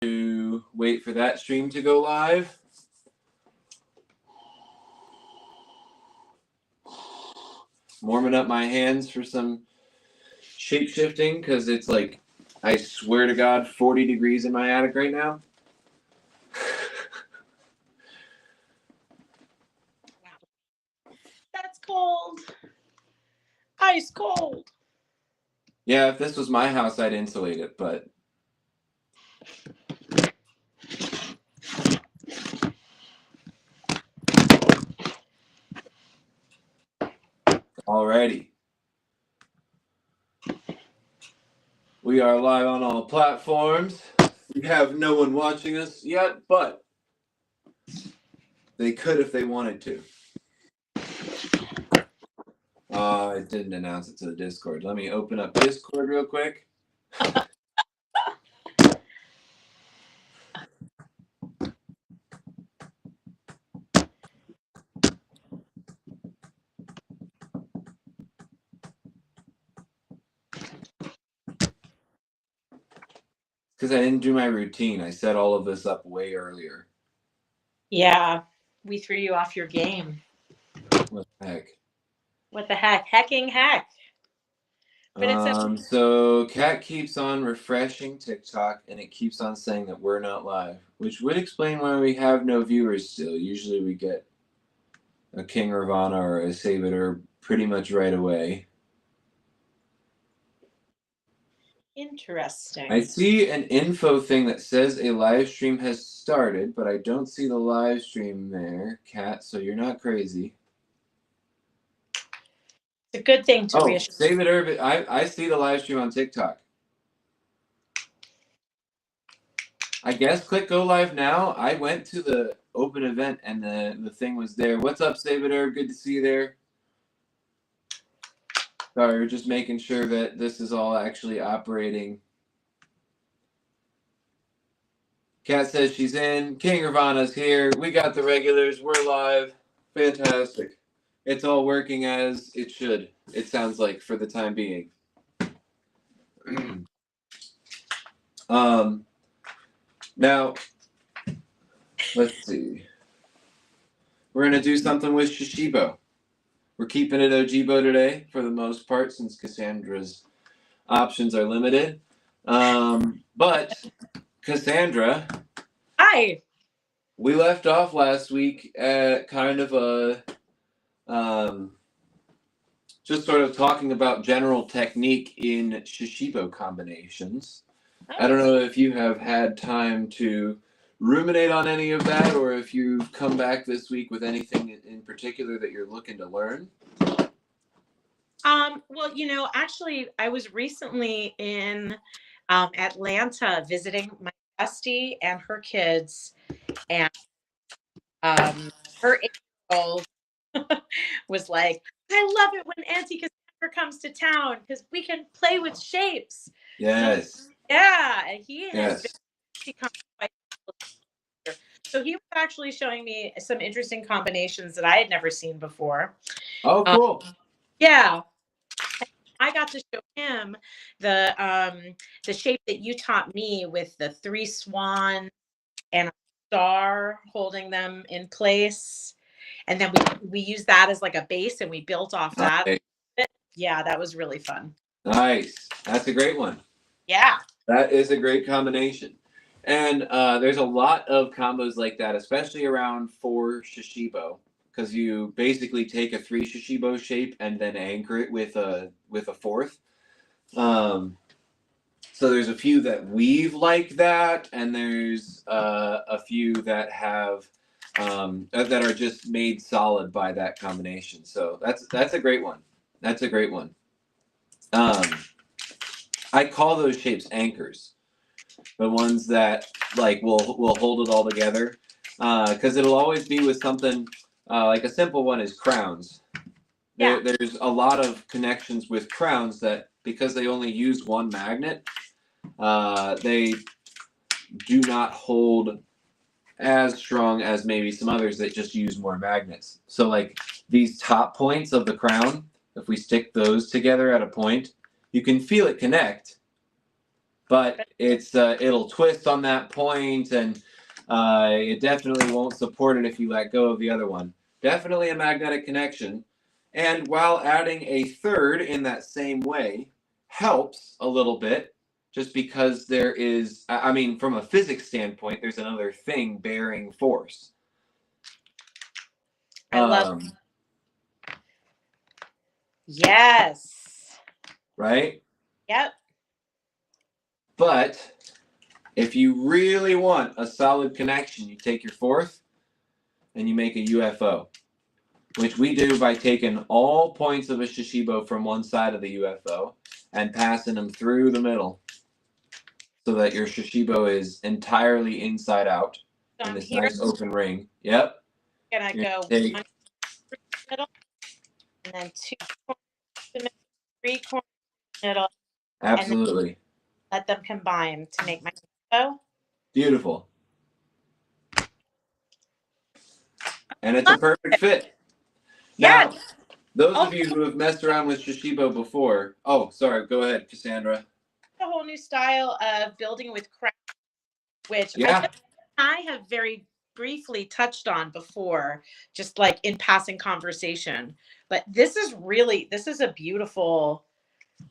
to wait for that stream to go live. Warming up my hands for some shape shifting because it's like, I swear to God, 40 degrees in my attic right now. Wow. That's cold. Ice cold. Yeah, if this was my house, I'd insulate it, but alrighty. We are live on all platforms. We have no one watching us yet, but they could if they wanted to. I didn't announce it to the Discord. Let me open up Discord real quick. Because I didn't do my routine. I set all of this up way earlier. Yeah, we threw you off your game. What the heck? What the heck? Hecking heck. But it's so Kat keeps on refreshing TikTok and it keeps on saying that we're not live, which would explain why we have no viewers still. Usually we get a King Ravana or a Sabater pretty much right away. interesting. I see an info thing that says a live stream has started, but I don't see the live stream there, Kat, so you're not crazy. It's a good thing to reassure. Sabater, I see the live stream on TikTok. I guess click go live now. I went to the open event and the thing was there. What's up, Sabater? Good to see you there. Sorry, we're just making sure that this is all actually operating. Kat says she's in. King Ravana's here. We got the regulars. We're live. Fantastic. It's all working as it should. It sounds like for the time being. Now, let's see. We're going to do something with Shashibo. We're keeping it Ojibo today for the most part since Cassandra's options are limited. But Cassandra. Hi. We left off last week at kind of a just sort of talking about general technique in Shashibo combinations. I don't know if you have had time to ruminate on any of that or if you've come back this week with anything in particular that you're looking to learn. Well, actually, I was recently in Atlanta visiting my bestie and her kids, and her 8-year-old was like, I love it when Auntie Cassandra comes to town because we can play with shapes. Yes. Yeah, and he has Yes. So he was actually showing me some interesting combinations that I had never seen before. Oh, cool. Yeah. I got to show him the shape that you taught me with the 3 swans and a star holding them in place. And then we used that as like a base and we built off that. Okay. Yeah, that was really fun. Nice. That's a great one. Yeah. That is a great combination. And there's a lot of combos like that, especially around 4 Shashibo, because you basically take a 3 Shashibo shape and then anchor it with a 4th. So there's a few that weave like that, and there's a few that have that are just made solid by that combination. So that's a great one. That's a great one. I call those shapes anchors. The ones that like will hold it all together, because it'll always be with something like a simple one is crowns. There's a lot of connections with crowns that because they only use one magnet, they do not hold as strong as maybe some others that just use more magnets. So like these top points of the crown, if we stick those together at a point, you can feel it connect. but it'll twist on that point, and it definitely won't support it if you let go of the other one. Definitely a magnetic connection. And while adding a third in that same way helps a little bit, just because there is, I mean, from a physics standpoint, there's another thing bearing force. I love. Yes. Right? Yep. But if you really want a solid connection, you take your fourth and you make a UFO, which we do by taking all points of a Shashibo from one side of the UFO and passing them through the middle so that your Shashibo is entirely inside out So in I'm this here. nice open ring. Yep. Gonna You're go gonna take, one through the middle, and then 2 corners to the middle, 3 corners to the middle, and then absolutely. let them combine to make my UFO. Beautiful. And it's a perfect fit. Yeah. Now, those of you who have messed around with Shashibo before, oh, sorry, go ahead, Cassandra. A whole new style of building with craft, which Yeah. I have very briefly touched on before, just like in passing conversation. But this is a beautiful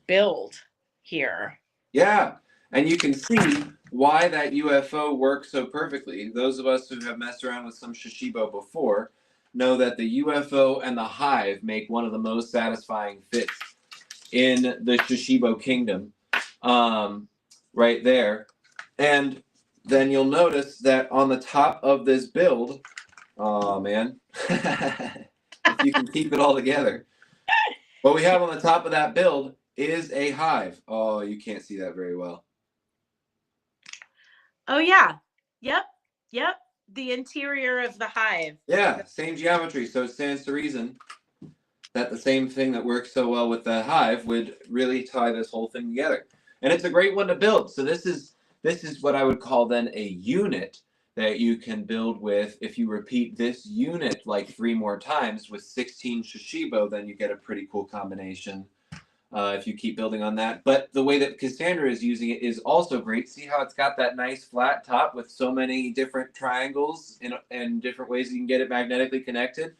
build here. Yeah. And you can see why that UFO works so perfectly. Those of us who have messed around with some Shashibo before know that the UFO and the hive make one of the most satisfying fits in the Shashibo kingdom, right there. And then you'll notice that on the top of this build, oh man, if you can keep it all together, what we have on the top of that build is a hive. Oh, you can't see that very well. Oh yeah. Yep. Yep. The interior of the hive. Yeah, same geometry, so it stands to reason that the same thing that works so well with the hive would really tie this whole thing together. And it's a great one to build. So this is what I would call then a unit that you can build with. If you repeat this unit like 3 more times with 16 Shashibo, then you get a pretty cool combination. If you keep building on that. But the way that Cassandra is using it is also great. See how it's got that nice flat top with so many different triangles and different ways you can get it magnetically connected?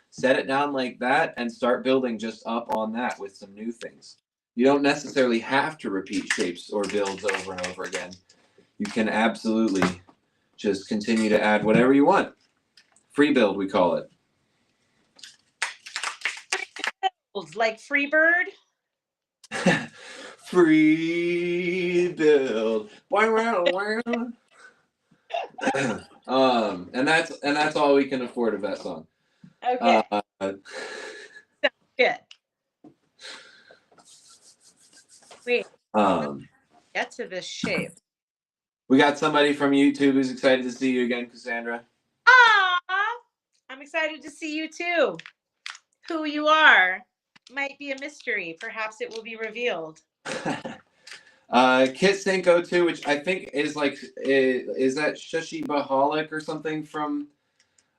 Set it down like that and start building just up on that with some new things. You don't necessarily have to repeat shapes or builds over and over again. You can absolutely just continue to add whatever you want. Free build, we call it. Like Freebird. Free build. And that's all we can afford of that song. Okay. Sounds good. Wait. Get to this shape. We got somebody from YouTube who's excited to see you again, Cassandra. Ah, I'm excited to see you too. Who you are might be a mystery. Perhaps it will be revealed. Kit Cinco 2, which I think is like, is that Shashibaholic or something from,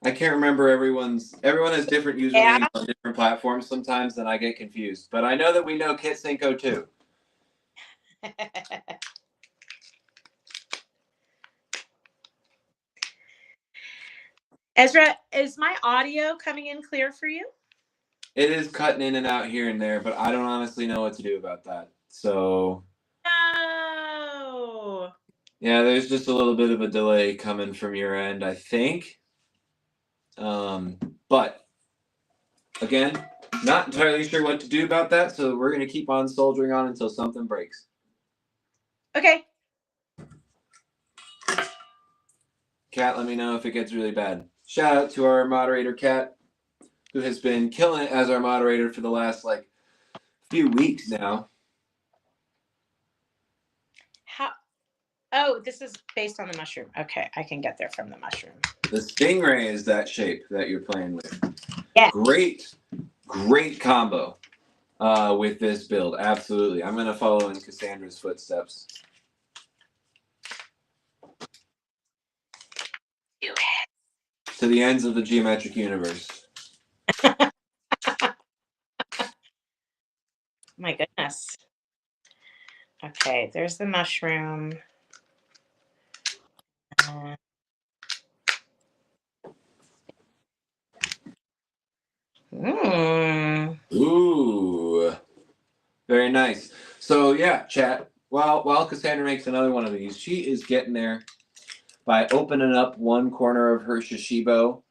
I can't remember everyone has different usernames on different platforms sometimes, and I get confused. But I know that we know Kit Cinco 2. Ezra, is my audio coming in clear for you? It is cutting in and out here and there, but I don't honestly know what to do about that. So No. yeah, there's just a little bit of a delay coming from your end, I think. But again, not entirely sure what to do about that, so we're going to keep on soldiering on until something breaks. Okay. Kat, let me know if it gets really bad. Shout out to our moderator, Kat, who has been killing it as our moderator for the last few weeks now. Oh, this is based on the mushroom. Okay, I can get there from the mushroom. The stingray is that shape that you're playing with. Yeah. Great combo with this build. Absolutely. I'm going to follow in Cassandra's footsteps. To the ends of the geometric universe. My goodness. Okay, there's the mushroom. Mm. Ooh, very nice. So yeah, chat. While Cassandra makes another one of these, she is getting there by opening up one corner of her Shashibo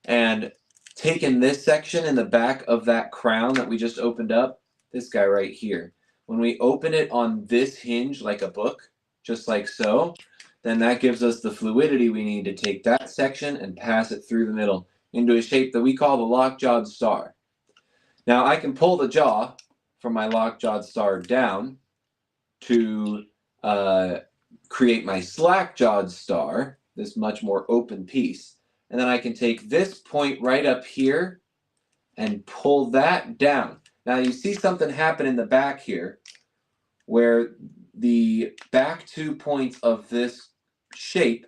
and taking this section in the back of that crown that we just opened up, this guy right here. When we open it on this hinge like a book, just like so, then that gives us the fluidity we need to take that section and pass it through the middle into a shape that we call the lockjawed star. Now I can pull the jaw from my lockjawed star down to create my slack-jawed star, this much more open piece. And then I can take this point right up here and pull that down. Now you see something happen in the back here where the back 2 points of this shape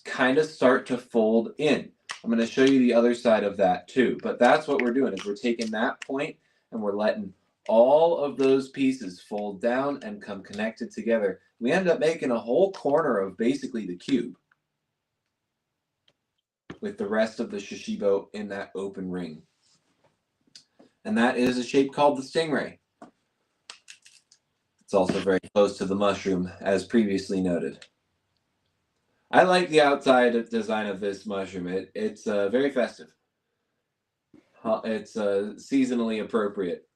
kind of start to fold in. I'm going to show you the other side of that too. But that's what we're doing is we're taking that point and we're letting all of those pieces fold down and come connected together. We end up making a whole corner of basically the cube with the rest of the Shashibo in that open ring. And that is a shape called the stingray. It's also very close to the mushroom, as previously noted. I like the outside design of this mushroom. It's very festive. It's seasonally appropriate.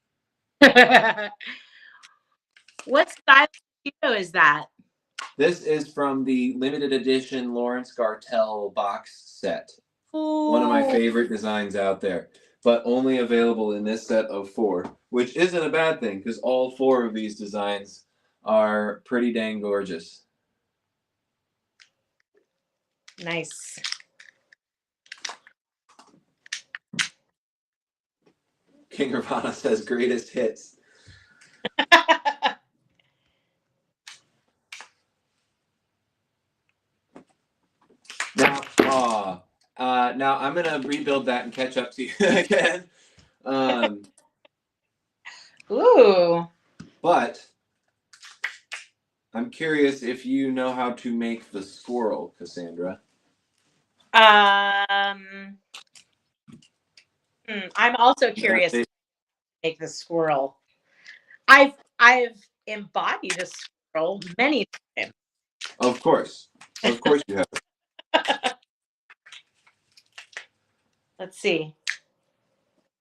What style of Shashibo is that? This is from the limited edition Lawrence Gartell box set. Ooh. One of my favorite designs out there, but only available in this set of 4, which isn't a bad thing because all 4 of these designs are pretty dang gorgeous. Nice. King Nirvana says greatest hits. Now I'm gonna rebuild that and catch up to you again. Ooh. But I'm curious if you know how to make the squirrel, Cassandra. I'm also curious to make the squirrel. I've embodied a squirrel many times. Of course you have. Let's see.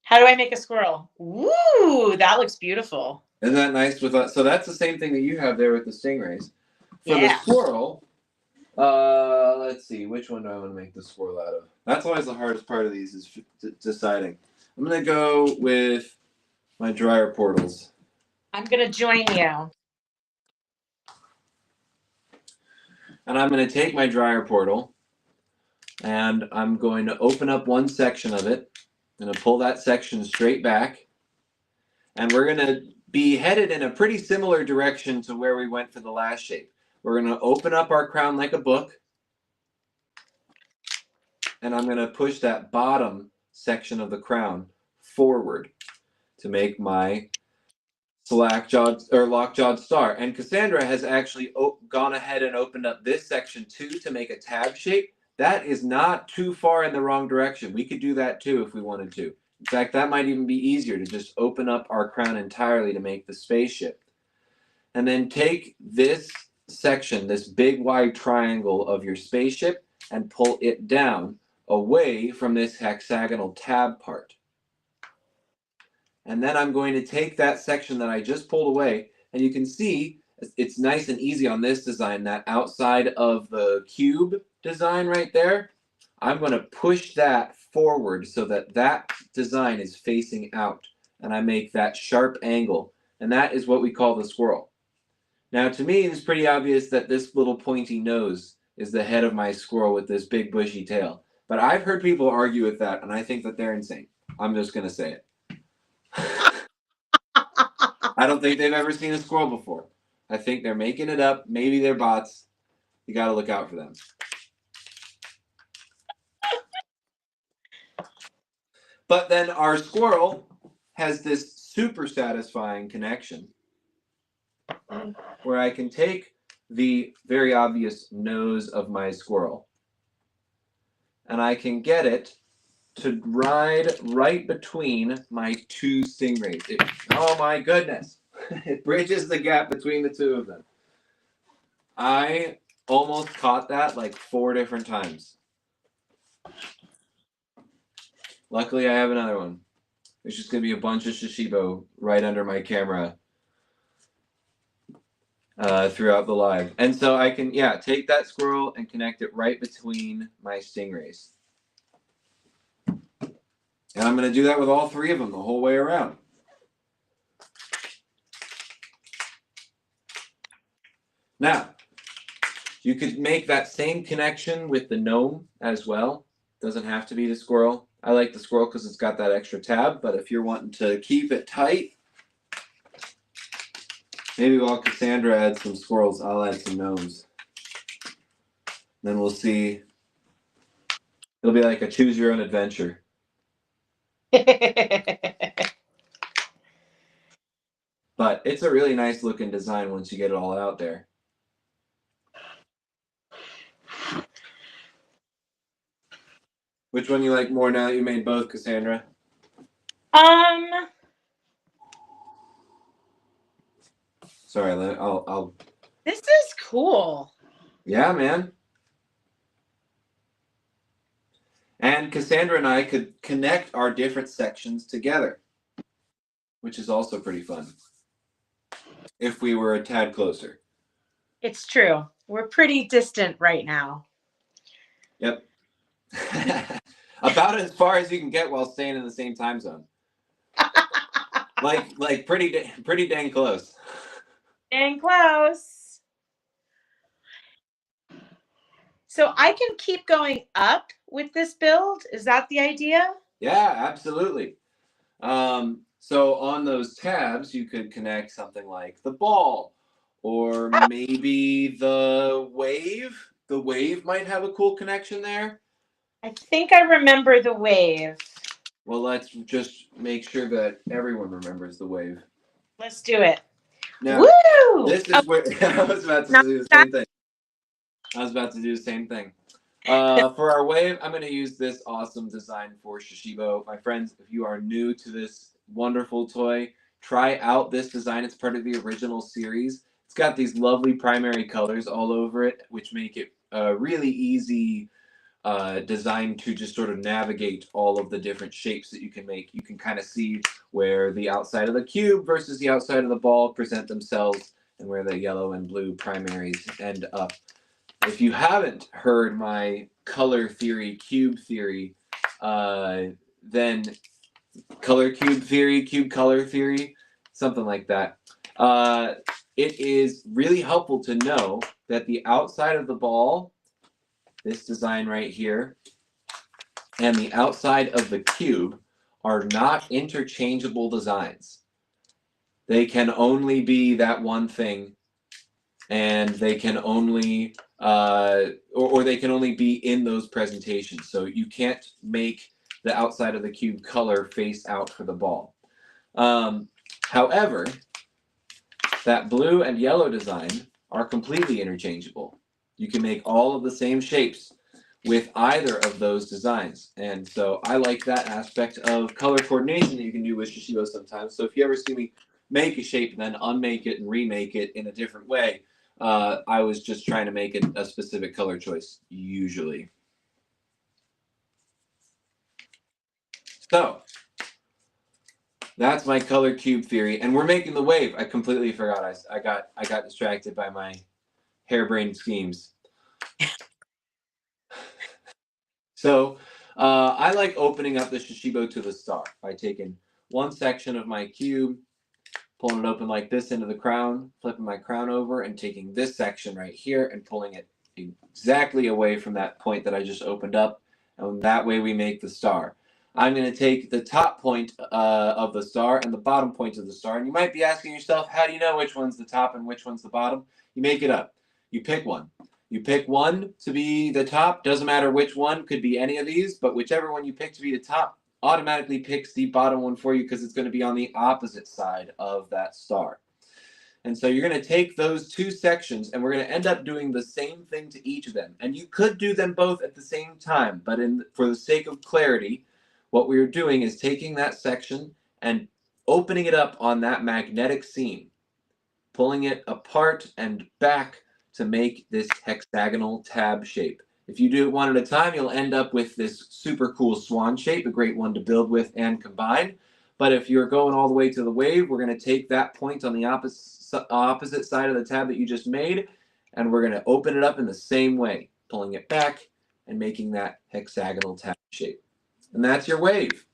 How do I make a squirrel? Ooh, that looks beautiful. Isn't that nice? So that's the same thing that you have there with the stingrays. For the squirrel, let's see, which one do I want to make the squirrel out of? That's always the hardest part of these is deciding. I'm gonna go with my dryer portals. I'm gonna join you. And I'm gonna take my dryer portal and I'm going to open up one section of it. I'm gonna pull that section straight back. And we're gonna be headed in a pretty similar direction to where we went for the last shape. We're gonna open up our crown like a book. And I'm going to push that bottom section of the crown forward to make my slack-jawed or lock-jawed star. And Cassandra has actually gone ahead and opened up this section too to make a tab shape. That is not too far in the wrong direction. We could do that too if we wanted to. In fact, that might even be easier to just open up our crown entirely to make the spaceship. And then take this section, this big wide triangle of your spaceship, and pull it down away from this hexagonal tab part. And then I'm going to take that section that I just pulled away, and you can see it's nice and easy on this design, that outside of the cube design right there, I'm going to push that forward so that that design is facing out, and I make that sharp angle, and that is what we call the squirrel. Now, to me, it's pretty obvious that this little pointy nose is the head of my squirrel with this big bushy tail. But I've heard people argue with that, and I think that they're insane. I'm just going to say it. I don't think they've ever seen a squirrel before. I think they're making it up. Maybe they're bots. You got to look out for them. But then our squirrel has this super satisfying connection where I can take the very obvious nose of my squirrel and I can get it to ride right between my two stingrays. Oh my goodness. It bridges the gap between the two of them. I almost caught that like 4 different times. Luckily, I have another one. There's just going to be a bunch of Shashibo right under my camera throughout the live. And so I can, take that squirrel and connect it right between my stingrays. And I'm going to do that with all 3 of them the whole way around. Now, you could make that same connection with the gnome as well. Doesn't have to be the squirrel. I like the squirrel because it's got that extra tab, but if you're wanting to keep it tight, maybe while Cassandra adds some squirrels, I'll add some gnomes. Then we'll see. It'll be like a choose your own adventure. But it's a really nice looking design once you get it all out there. Which one you like more now that you made both, Cassandra? Sorry, I'll. This is cool. Yeah, man. And Cassandra and I could connect our different sections together, which is also pretty fun. If we were a tad closer. It's true. We're pretty distant right now. Yep. About as far as you can get while staying in the same time zone. like pretty dang close. Dang close. So I can keep going up with this build. Is that the idea? Yeah, absolutely. So on those tabs, you could connect something like the ball, or maybe the wave. The wave might have a cool connection there. I think I remember the wave. Well, let's just make sure that everyone remembers the wave. Let's do it. Now, woo! This is where I was about to do the same thing. For our wave, I'm going to use this awesome design for Shashibo. My friends, if you are new to this wonderful toy, try out this design. It's part of the original series. It's got these lovely primary colors all over it, which make it really easy designed to just sort of navigate all of the different shapes that you can make. You can kind of see where the outside of the cube versus the outside of the ball present themselves and where the yellow and blue primaries end up. If you haven't heard my color theory, cube theory, then color cube theory, cube color theory, something like that. It is really helpful to know that the outside of the ball, this design right here, and the outside of the cube are not interchangeable designs. They can only be that one thing, and they can only or they can only be in those presentations. So you can't make the outside of the cube color face out for the ball. However, that blue and yellow design are completely interchangeable. You can make all of the same shapes with either of those designs. And so I like that aspect of color coordination that you can do with Shashibo sometimes. So if you ever see me make a shape and then unmake it and remake it in a different way, I was just trying to make it a specific color choice, usually. So that's my color cube theory, and we're making the wave. I completely forgot. I got distracted by my harebrained schemes. So I like opening up the Shashibo to the star by taking one section of my cube, pulling it open like this into the crown, flipping my crown over, and taking this section right here and pulling it exactly away from that point that I just opened up. And that way we make the star. I'm going to take the top point of the star and the bottom point of the star. And you might be asking yourself, how do you know which one's the top and which one's the bottom? You make it up. You pick one. You pick one to be the top. Doesn't matter which one. Could be any of these. But whichever one you pick to be the top automatically picks the bottom one for you because it's going to be on the opposite side of that star. And so you're going to take those two sections and we're going to end up doing the same thing to each of them. And you could do them both at the same time, but for the sake of clarity, what we're doing is taking that section and opening it up on that magnetic seam, pulling it apart and back to make this hexagonal tab shape. If you do it one at a time, you'll end up with this super cool swan shape, a great one to build with and combine. But if you're going all the way to the wave, we're going to take that point on the opposite side of the tab that you just made, and we're going to open it up in the same way, pulling it back and making that hexagonal tab shape. And that's your wave.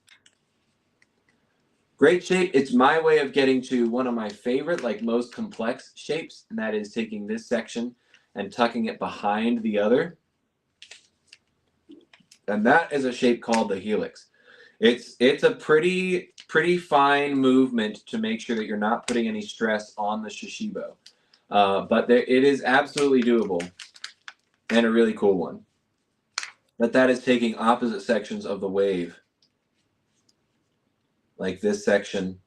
Great shape. It's my way of getting to one of my favorite, like most complex shapes, and that is taking this section and tucking it behind the other. And that is a shape called the helix. It's a pretty fine movement to make sure that you're not putting any stress on the Shashibo. But it is absolutely doable and a really cool one. But that is taking opposite sections of the wave, like this section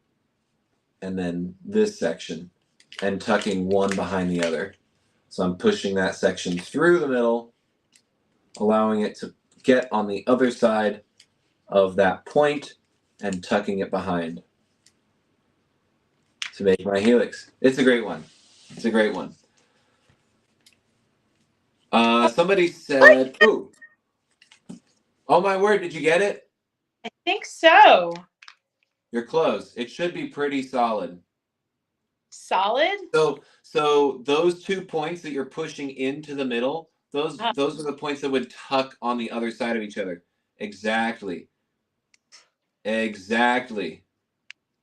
and then this section, and tucking one behind the other. So I'm pushing that section through the middle, allowing it to get on the other side of that point and tucking it behind to make my helix. It's a great one. It's a great one. Somebody said, "Oh, oh my word! Did you get it? I think so. You're close. It should be pretty solid." Solid? So those 2 points that you're pushing into the middle, those are the points that would tuck on the other side of each other. Exactly. Exactly.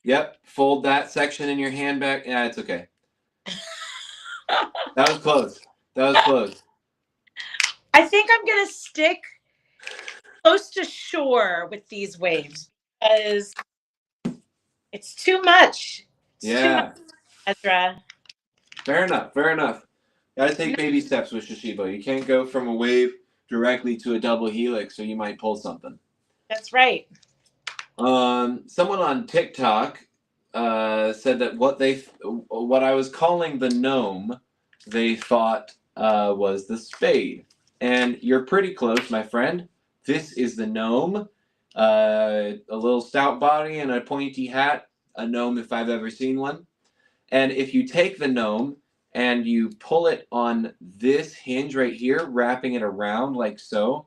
Yep. Fold that section in your hand back. Yeah, it's okay. That was close. That was close. I think I'm going to stick close to shore with these waves because it's too much. It's too much, Ezra. Fair enough. Fair enough. Gotta take baby steps with Shashibo. You can't go from a wave directly to a double helix, or you might pull something. That's right. Someone on TikTok said that what I was calling the gnome, they thought was the spade. And you're pretty close, my friend. This is the gnome. A little stout body and a pointy hat. A gnome if I've ever seen one. And if you take the gnome and you pull it on this hinge right here, wrapping it around like so,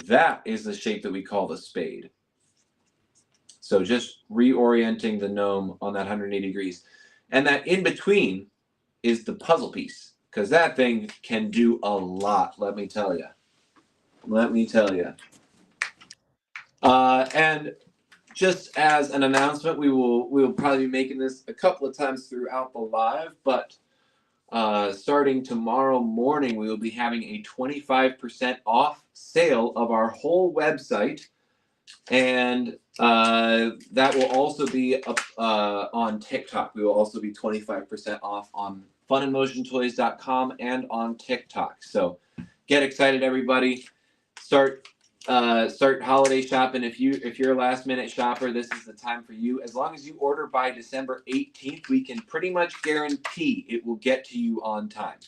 that is the shape that we call the spade. So just reorienting the gnome on that 180 degrees. And that in between is the puzzle piece, because that thing can do a lot, let me tell you. Let me tell you. And just as an announcement, we will probably be making this a couple of times throughout the live, but starting tomorrow morning, we will be having a 25% off sale of our whole website. And that will also be up on TikTok. We will also be 25% off on funandmotiontoys.com and on TikTok. So get excited, everybody. Start holiday shopping. If you're a last minute shopper, this is the time for you. As long as you order by December 18th, we can pretty much guarantee it will get to you on time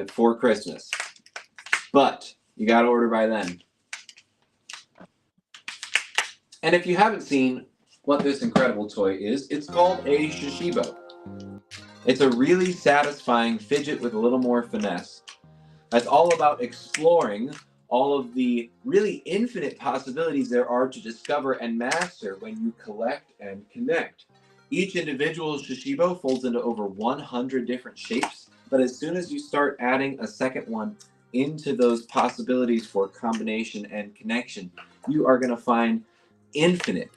for Christmas. But you got to order by then. And if you haven't seen what this incredible toy is, it's called a Shashibo. It's a really satisfying fidget with a little more finesse. That's all about exploring all of the really infinite possibilities there are to discover and master when you collect and connect. Each individual Shashibo folds into over 100 different shapes, but as soon as you start adding a second one into those possibilities for combination and connection, you are going to find infinite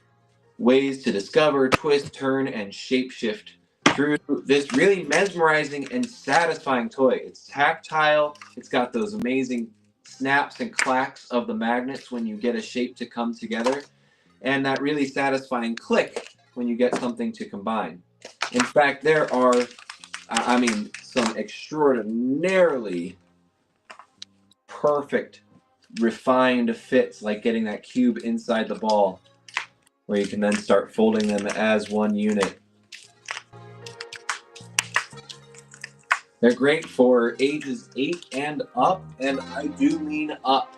ways to discover, twist, turn, and shapeshift through this really mesmerizing and satisfying toy. It's tactile. It's got those amazing snaps and clacks of the magnets when you get a shape to come together, and that really satisfying click when you get something to combine. In fact, there are, some extraordinarily perfect, refined fits, like getting that cube inside the ball, where you can then start folding them as one unit. They're great for ages 8 and up, and I do mean up.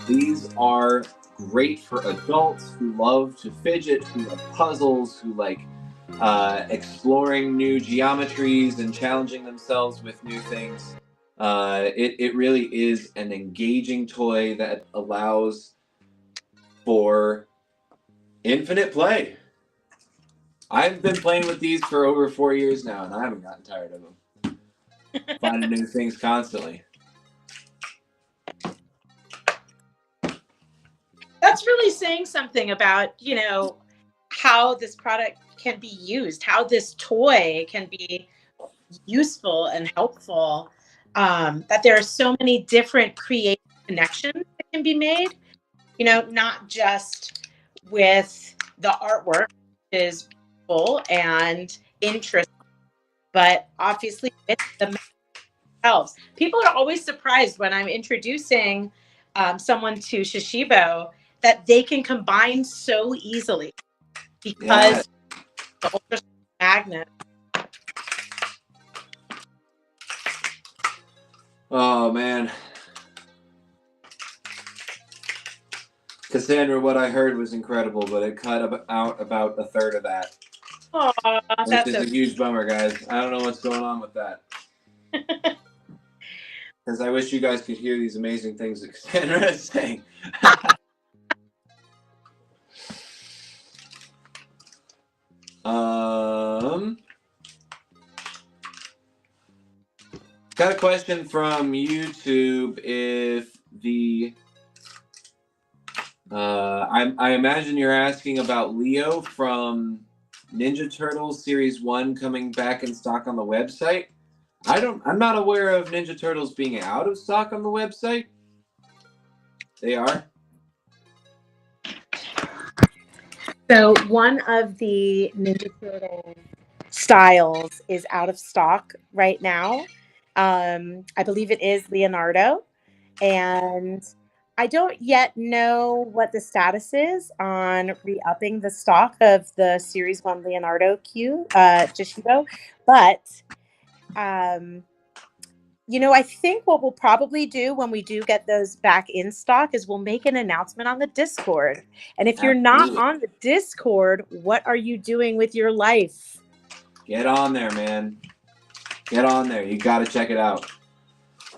These are great for adults who love to fidget, who like puzzles, who like exploring new geometries and challenging themselves with new things. It really is an engaging toy that allows for infinite play. I've been playing with these for over 4 years now, and I haven't gotten tired of them. Finding new things constantly. That's really saying something about, how this product can be used, how this toy can be useful and helpful. That there are so many different creative connections that can be made, not just with the artwork, which is beautiful and interesting, but obviously with the themselves. People are always surprised when I'm introducing someone to Shashibo that they can combine so easily Yeah. because the ultrasound magnet. Oh man. Cassandra, what I heard was incredible, but it cut out about a third of that. Oh, Which that's is a okay. huge bummer, guys. I don't know what's going on with that. Because I wish you guys could hear these amazing things that Cassandra is saying. Got a question from YouTube. If the I imagine you're asking about Leo from Ninja Turtles Series 1 coming back in stock on the website. I'm not aware of Ninja Turtles being out of stock on the website. They are. So one of the Ninja Turtle styles is out of stock right now. I believe it is Leonardo, and I don't yet know what the status is on re-upping the stock of the Series 1 Leonardo Jishibo, but I think what we'll probably do when we do get those back in stock is we'll make an announcement on the Discord. And if you're not Absolutely. on the Discord, what are you doing with your life? Get on there, man. Get on there. You got to check it out.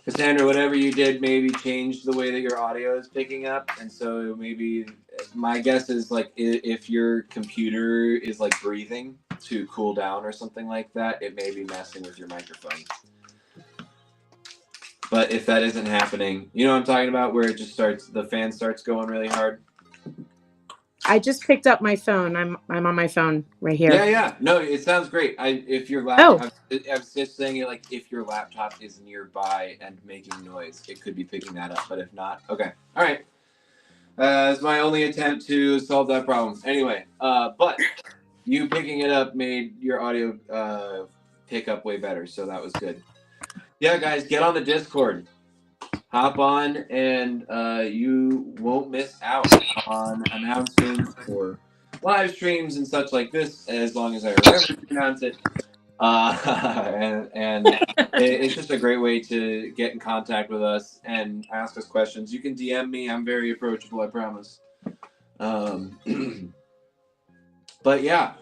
Cassandra, whatever you did maybe changed the way that your audio is picking up. And so maybe my guess is like if your computer is like breathing to cool down or something like that, it may be messing with your microphone. But if that isn't happening, you know what I'm talking about, where it just the fan starts going really hard. I just picked up my phone. I'm on my phone right here. Yeah. No, it sounds great. If your Oh. I was just saying it like if your laptop is nearby and making noise, it could be picking that up. But if not, okay, all right. It's my only attempt to solve that problem. Anyway, but you picking it up made your audio pick up way better, so that was good. Yeah, guys, get on the Discord. Hop on, and you won't miss out on announcements or live streams and such like this, as long as I remember to pronounce it. And it's just a great way to get in contact with us and ask us questions. You can DM me. I'm very approachable, I promise. But yeah,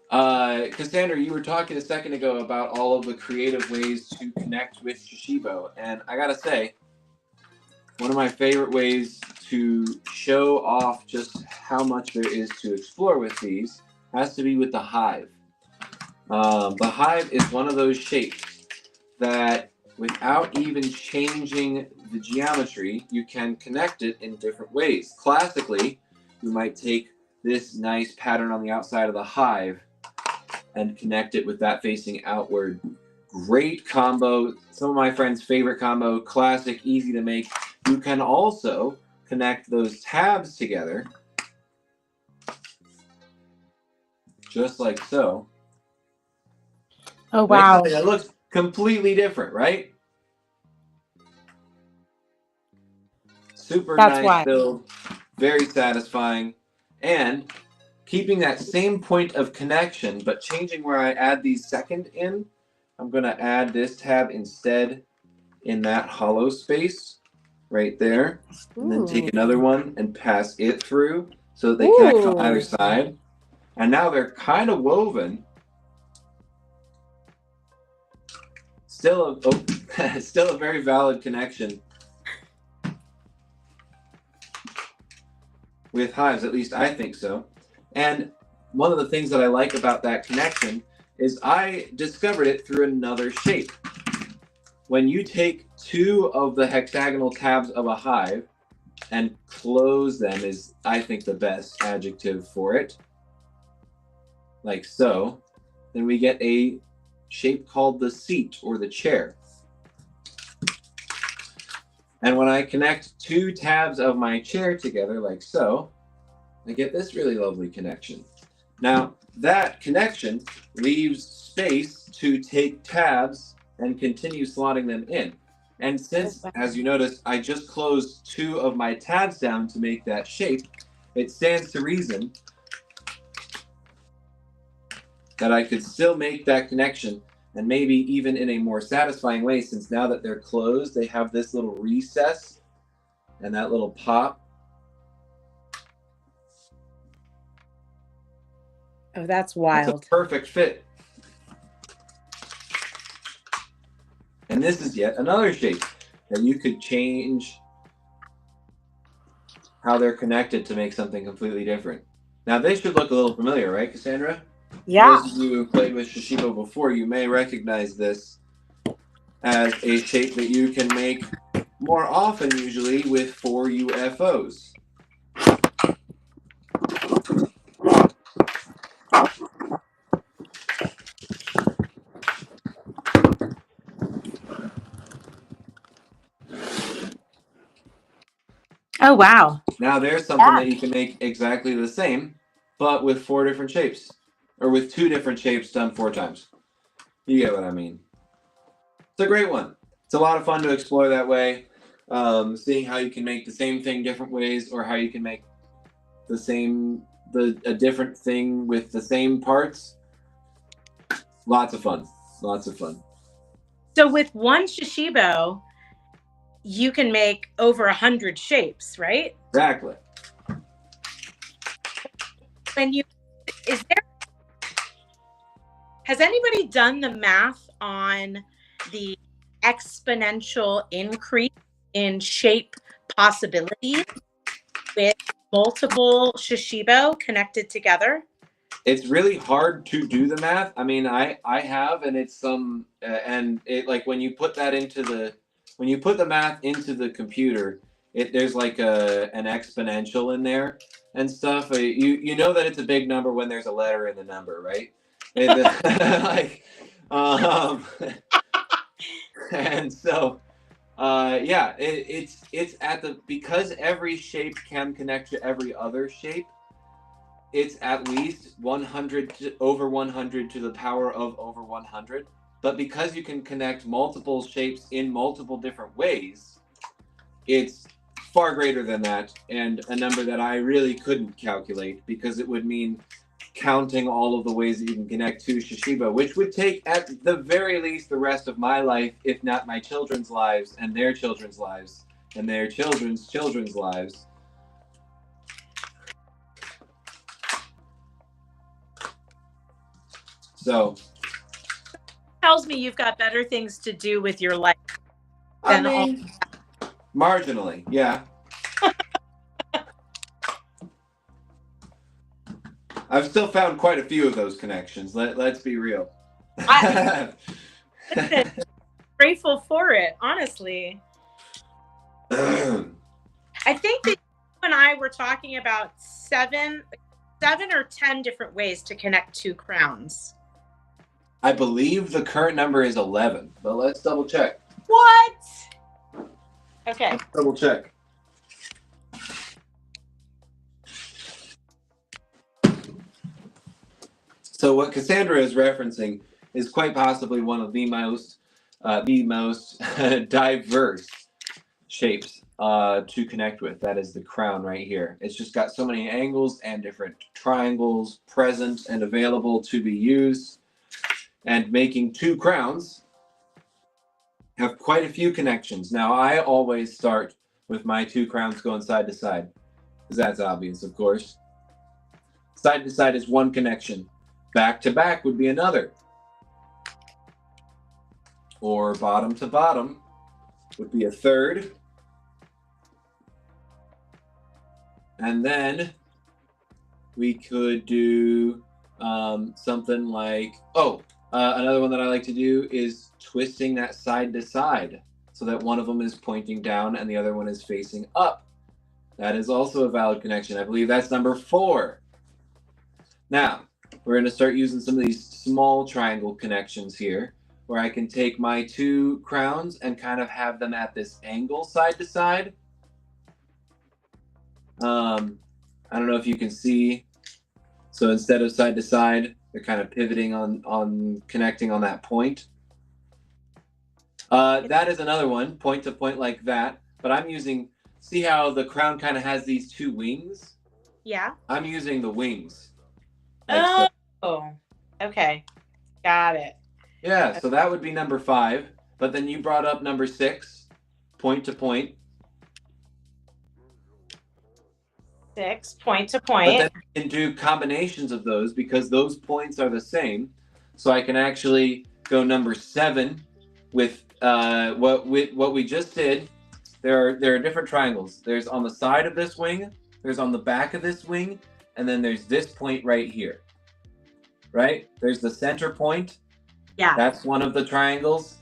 Cassandra, you were talking a second ago about all of the creative ways to connect with Shashibo, and I gotta say, one of my favorite ways to show off just how much there is to explore with these has to be with the hive. The hive is one of those shapes that, without even changing the geometry, you can connect it in different ways. Classically, you might take this nice pattern on the outside of the hive and connect it with that facing outward. Great combo. Some of my friends' favorite combo. Classic, easy to make. You can also connect those tabs together, just like so. Oh, wow. That looks completely different, right? Super nice build, very satisfying, and keeping that same point of connection, but changing where I add these second in I'm going to add this tab instead in that hollow space right there. And then take another one and pass it through so that they connect on either side. And now they're kind of woven. Still still a very valid connection with hives, at least I think so. And one of the things that I like about that connection is I discovered it through another shape. When you take two of the hexagonal tabs of a hive and close them is, I think, the best adjective for it, like so, then we get a shape called the seat or the chair. And when I connect two tabs of my chair together like so, I get this really lovely connection. Now, that connection leaves space to take tabs and continue slotting them in. And since, as you noticed, I just closed two of my tabs down to make that shape, it stands to reason that I could still make that connection, and maybe even in a more satisfying way, since now that they're closed, they have this little recess and that little pop. Oh, that's wild. That's a perfect fit. And this is yet another shape that you could change how they're connected to make something completely different. Now, they should look a little familiar, right, Cassandra? Yeah. Those of you who played with Shashibo before, you may recognize this as a shape that you can make more often, usually, with 4 UFOs. Oh, wow. Now, there's something that you can make exactly the same, but with 4 different shapes, or with 2 different shapes done 4 times. You get what I mean. It's a great one. It's a lot of fun to explore that way, seeing how you can make the same thing different ways, or how you can make a different thing with the same parts. Lots of fun. Lots of fun. So with one Shashibo, you can make over 100 shapes, right? Exactly. Has anybody done the math on the exponential increase in shape possibilities with multiple Shashibo connected together? It's really hard to do the math. I mean, I have, and it's and it, like, when you put the math into the computer, there's like an exponential in there and stuff. You know that it's a big number when there's a letter in the number, right? Like, and so yeah, it's because every shape can connect to every other shape. It's at least 100 over 100 to the power of over 100. But because you can connect multiple shapes in multiple different ways, it's far greater than that, and a number that I really couldn't calculate, because it would mean counting all of the ways that you can connect to Shashibo, which would take at the very least the rest of my life, if not my children's lives and their children's lives and their children's children's lives. So Tells me you've got better things to do with your life than marginally, yeah. I've still found quite a few of those connections. Let's be real. I'm grateful for it, honestly. I think that you and I were talking about 7 or 10 different ways to connect 2 crowns. I believe the current number is 11, but let's double check. What? Okay. Let's double check. So what Cassandra is referencing is quite possibly one of the most diverse shapes to connect with. That is the crown right here. It's just got so many angles and different triangles present and available to be used. and making 2 crowns have quite a few connections. Now, I always start with my 2 crowns going side to side, because that's obvious, of course. Side to side is one connection. Back to back would be another. Or bottom to bottom would be a third. And then we could do something like, another one that I like to do is twisting that side to side so that one of them is pointing down and the other one is facing up. That is also a valid connection. I believe that's number 4. Now, we're going to start using some of these small triangle connections here, where I can take my 2 crowns and kind of have them at this angle side to side. I don't know if you can see. So instead of side to side, they're kind of pivoting on connecting on that point. That is another one, point to point like that. But I'm using, see how the crown kind of has these 2 wings? Yeah. I'm using the wings. Like so. Okay. Got it. Yeah, so that would be number 5. But then you brought up number 6, point to point. 6, point to point. But then I can do combinations of those because those points are the same. So I can actually go number 7 with what we just did. There are different triangles. There's on the side of this wing, there's on the back of this wing, and then there's this point right here. Right? There's the center point. Yeah. That's one of the triangles.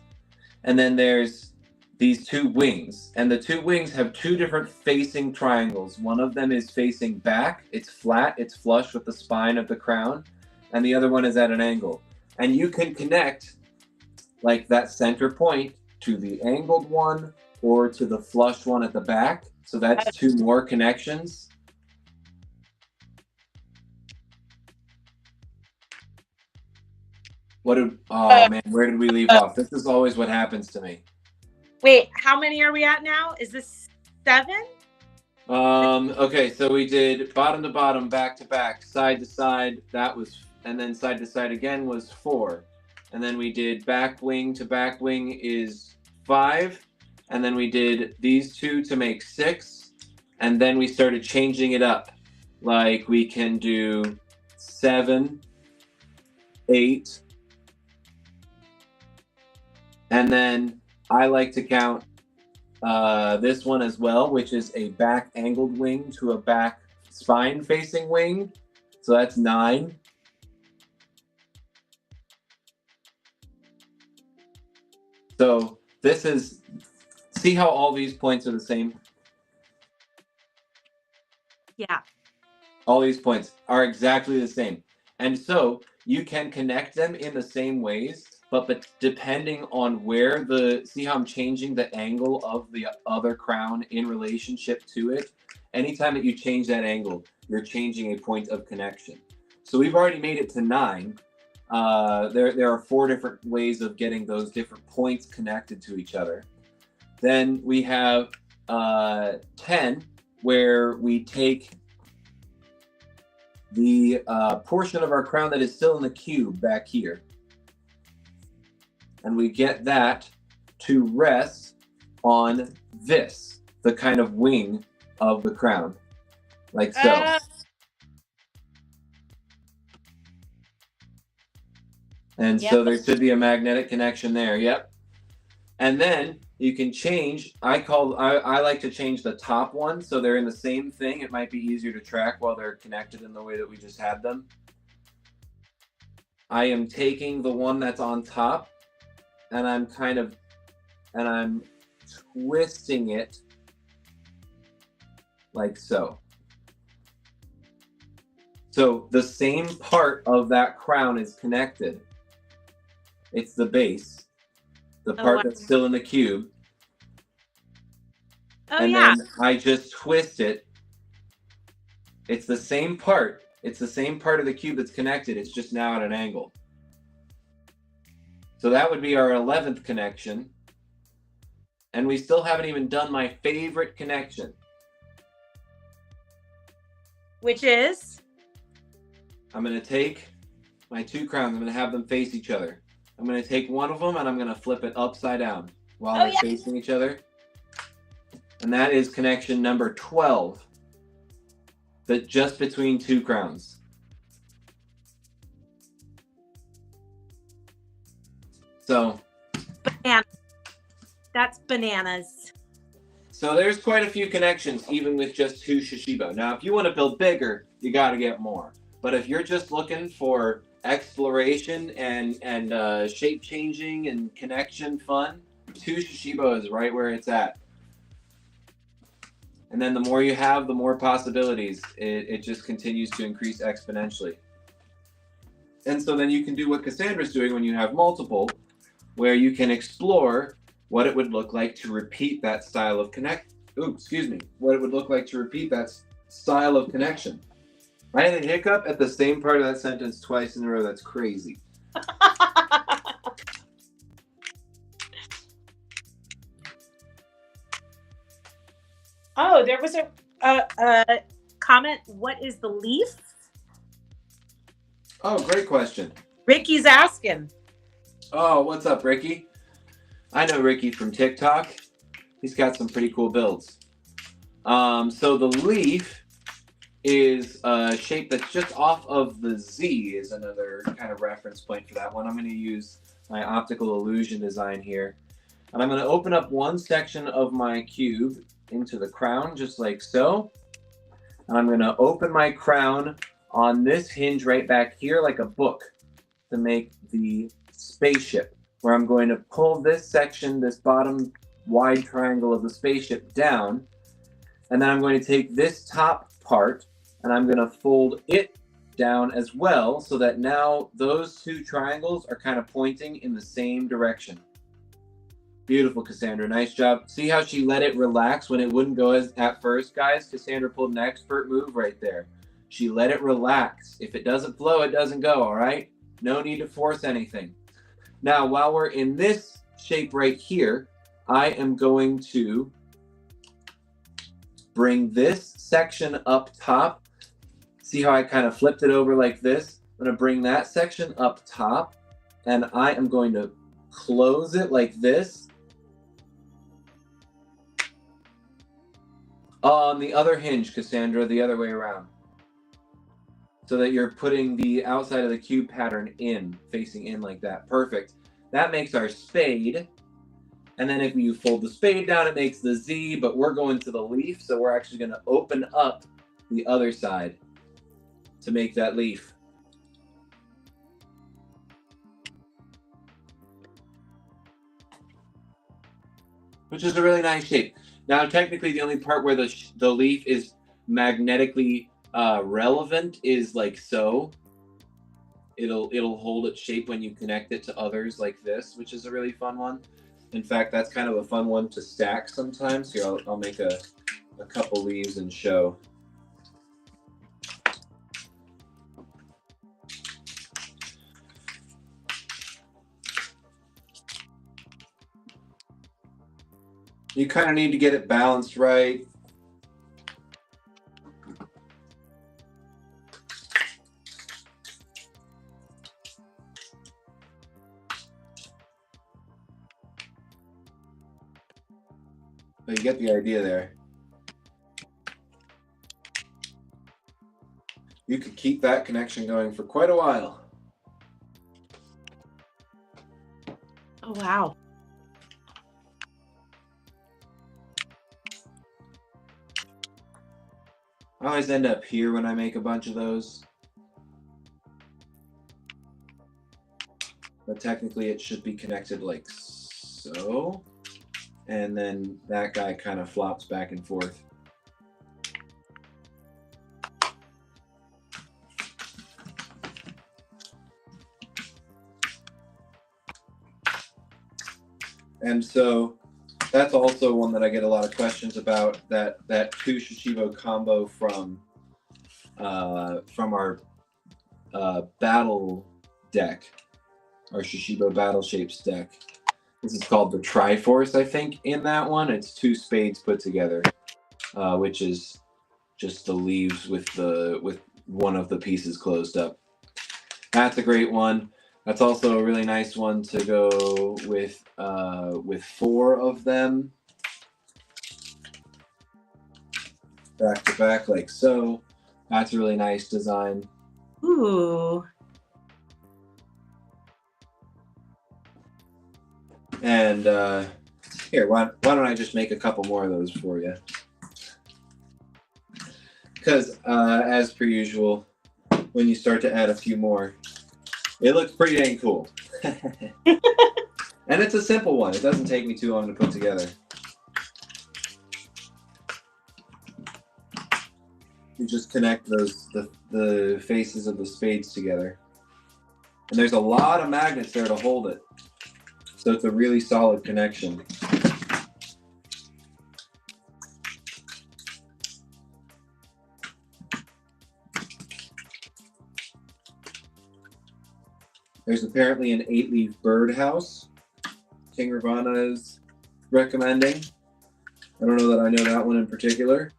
And then there's these 2 wings. And the 2 wings have 2 different facing triangles. One of them is facing back. It's flat. It's flush with the spine of the crown. And the other one is at an angle. And you can connect like that center point to the angled one or to the flush one at the back. So that's 2 more connections. Where did we leave off? This is always what happens to me. Wait, how many are we at now? Is this 7? Okay, so we did bottom to bottom, back to back, side to side, and then side to side again was 4. And then we did back wing to back wing is 5. And then we did these 2 to make 6. And then we started changing it up. Like we can do 7, 8, and then I like to count this one as well, which is a back angled wing to a back spine facing wing. So that's 9. So this is, see how all these points are the same? Yeah. All these points are exactly the same. And so you can connect them in the same ways, but depending on where see how I'm changing the angle of the other crown in relationship to it? Anytime that you change that angle, you're changing a point of connection. So we've already made it to 9. There are 4 different ways of getting those different points connected to each other. Then we have 10, where we take the portion of our crown that is still in the cube back here, and we get that to rest on this, the kind of wing of the crown, like so. And so there should be a magnetic connection there. Yep. And then you can change. I like to change the top one so they're in the same thing. It might be easier to track while they're connected in the way that we just had them. I am taking the one that's on top, and I'm twisting it like so. So the same part of that crown is connected. It's the base, the part that's still in the cube. And then I just twist it. It's the same part. It's the same part of the cube that's connected. It's just now at an angle. So that would be our 11th connection. And we still haven't even done my favorite connection. Which is? I'm going to take my 2 crowns. I'm going to have them face each other. I'm going to take one of them and I'm going to flip it upside down while they're facing each other. And that is connection number 12. But just between two crowns. So. Banana. That's bananas. So there's quite a few connections, even with just two Shashibo. Now, if you want to build bigger, you got to get more. But if you're just looking for exploration and shape changing and connection fun, two Shashibo is right where it's at. And then the more you have, the more possibilities. It just continues to increase exponentially. And so then you can do what Cassandra's doing when you have multiple, where you can explore what it would look like to repeat that style of what it would look like to repeat that style of connection. I had a hiccup at the same part of that sentence twice in a row. That's crazy. Oh, there was a comment. What is the leaf? Oh, great question. Ricky's asking. Oh, what's up, Ricky? I know Ricky from TikTok. He's got some pretty cool builds. So the leaf is a shape that's just off of the Z is another kind of reference point for that one. I'm going to use my optical illusion design here. And I'm going to open up one section of my cube into the crown, just like so. And I'm going to open my crown on this hinge right back here like a book to make the spaceship, where I'm going to pull this section, this bottom wide triangle of the spaceship down. And then I'm going to take this top part and I'm going to fold it down as well, so that now those two triangles are kind of pointing in the same direction. Beautiful, Cassandra. Nice job. See how she let it relax when it wouldn't go as at first, guys? Cassandra pulled an expert move right there. She let it relax. If it doesn't flow, it doesn't go, all right? No need to force anything. Now, while we're in this shape right here, I am going to bring this section up top. See how I kind of flipped it over like this? I'm going to bring that section up top, and I am going to close it like this. On the other hinge, Cassandra, the other way around. So that you're putting the outside of the cube pattern in, facing in like that. Perfect. That makes our spade. And then if you fold the spade down, it makes the Z, but we're going to the leaf, so we're actually going to open up the other side to make that leaf. Which is a really nice shape. Now, technically, the only part where the leaf is magnetically relevant is like so. It'll hold its shape when you connect it to others like this, which is a really fun one. In fact, that's kind of a fun one to stack sometimes. Here, I'll make a couple leaves and show. You kind of need to get it balanced right. But you get the idea there. You could keep that connection going for quite a while. Oh, wow. I always end up here when I make a bunch of those. But technically it should be connected like so. And then that guy kind of flops back and forth. And so that's also one that I get a lot of questions about, that two Shashibo combo from our battle deck, our Shashibo Battle Shapes deck. This is called the Triforce, I think, in that one. It's two spades put together, which is just the leaves with one of the pieces closed up. That's a great one. That's also a really nice one to go with 4 of them back to back like so. That's a really nice design. Ooh. And here, why don't I just make a couple more of those for you? Because as per usual, when you start to add a few more, it looks pretty dang cool. And it's a simple one. It doesn't take me too long to put together. You just connect the faces of the spades together. And there's a lot of magnets there to hold it. So it's a really solid connection. There's apparently an 8-leaf birdhouse King Ravana is recommending. I don't know that I know that one in particular.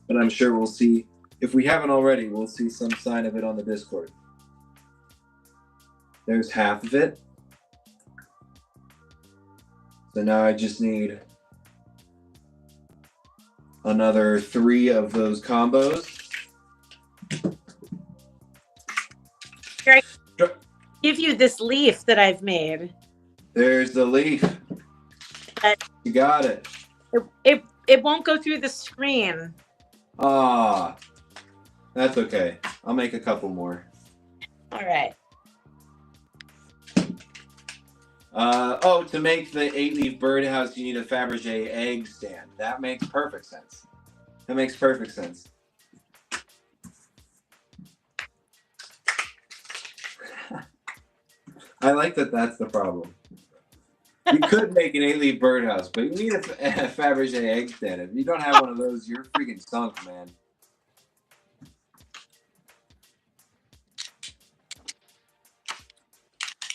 But I'm sure we'll see. If we haven't already, we'll see some sign of it on the Discord. There's half of it. So now I just need another 3 of those combos. Here, I give you this leaf that I've made. There's the leaf. You got it. It won't go through the screen. Ah, that's okay. I'll make a couple more. All right. To make the 8-leaf birdhouse, you need a Fabergé egg stand. That makes perfect sense. That makes perfect sense. I like that that's the problem. You could make an 8-leaf birdhouse, but you need a Fabergé egg stand. If you don't have one of those, you're freaking sunk, man.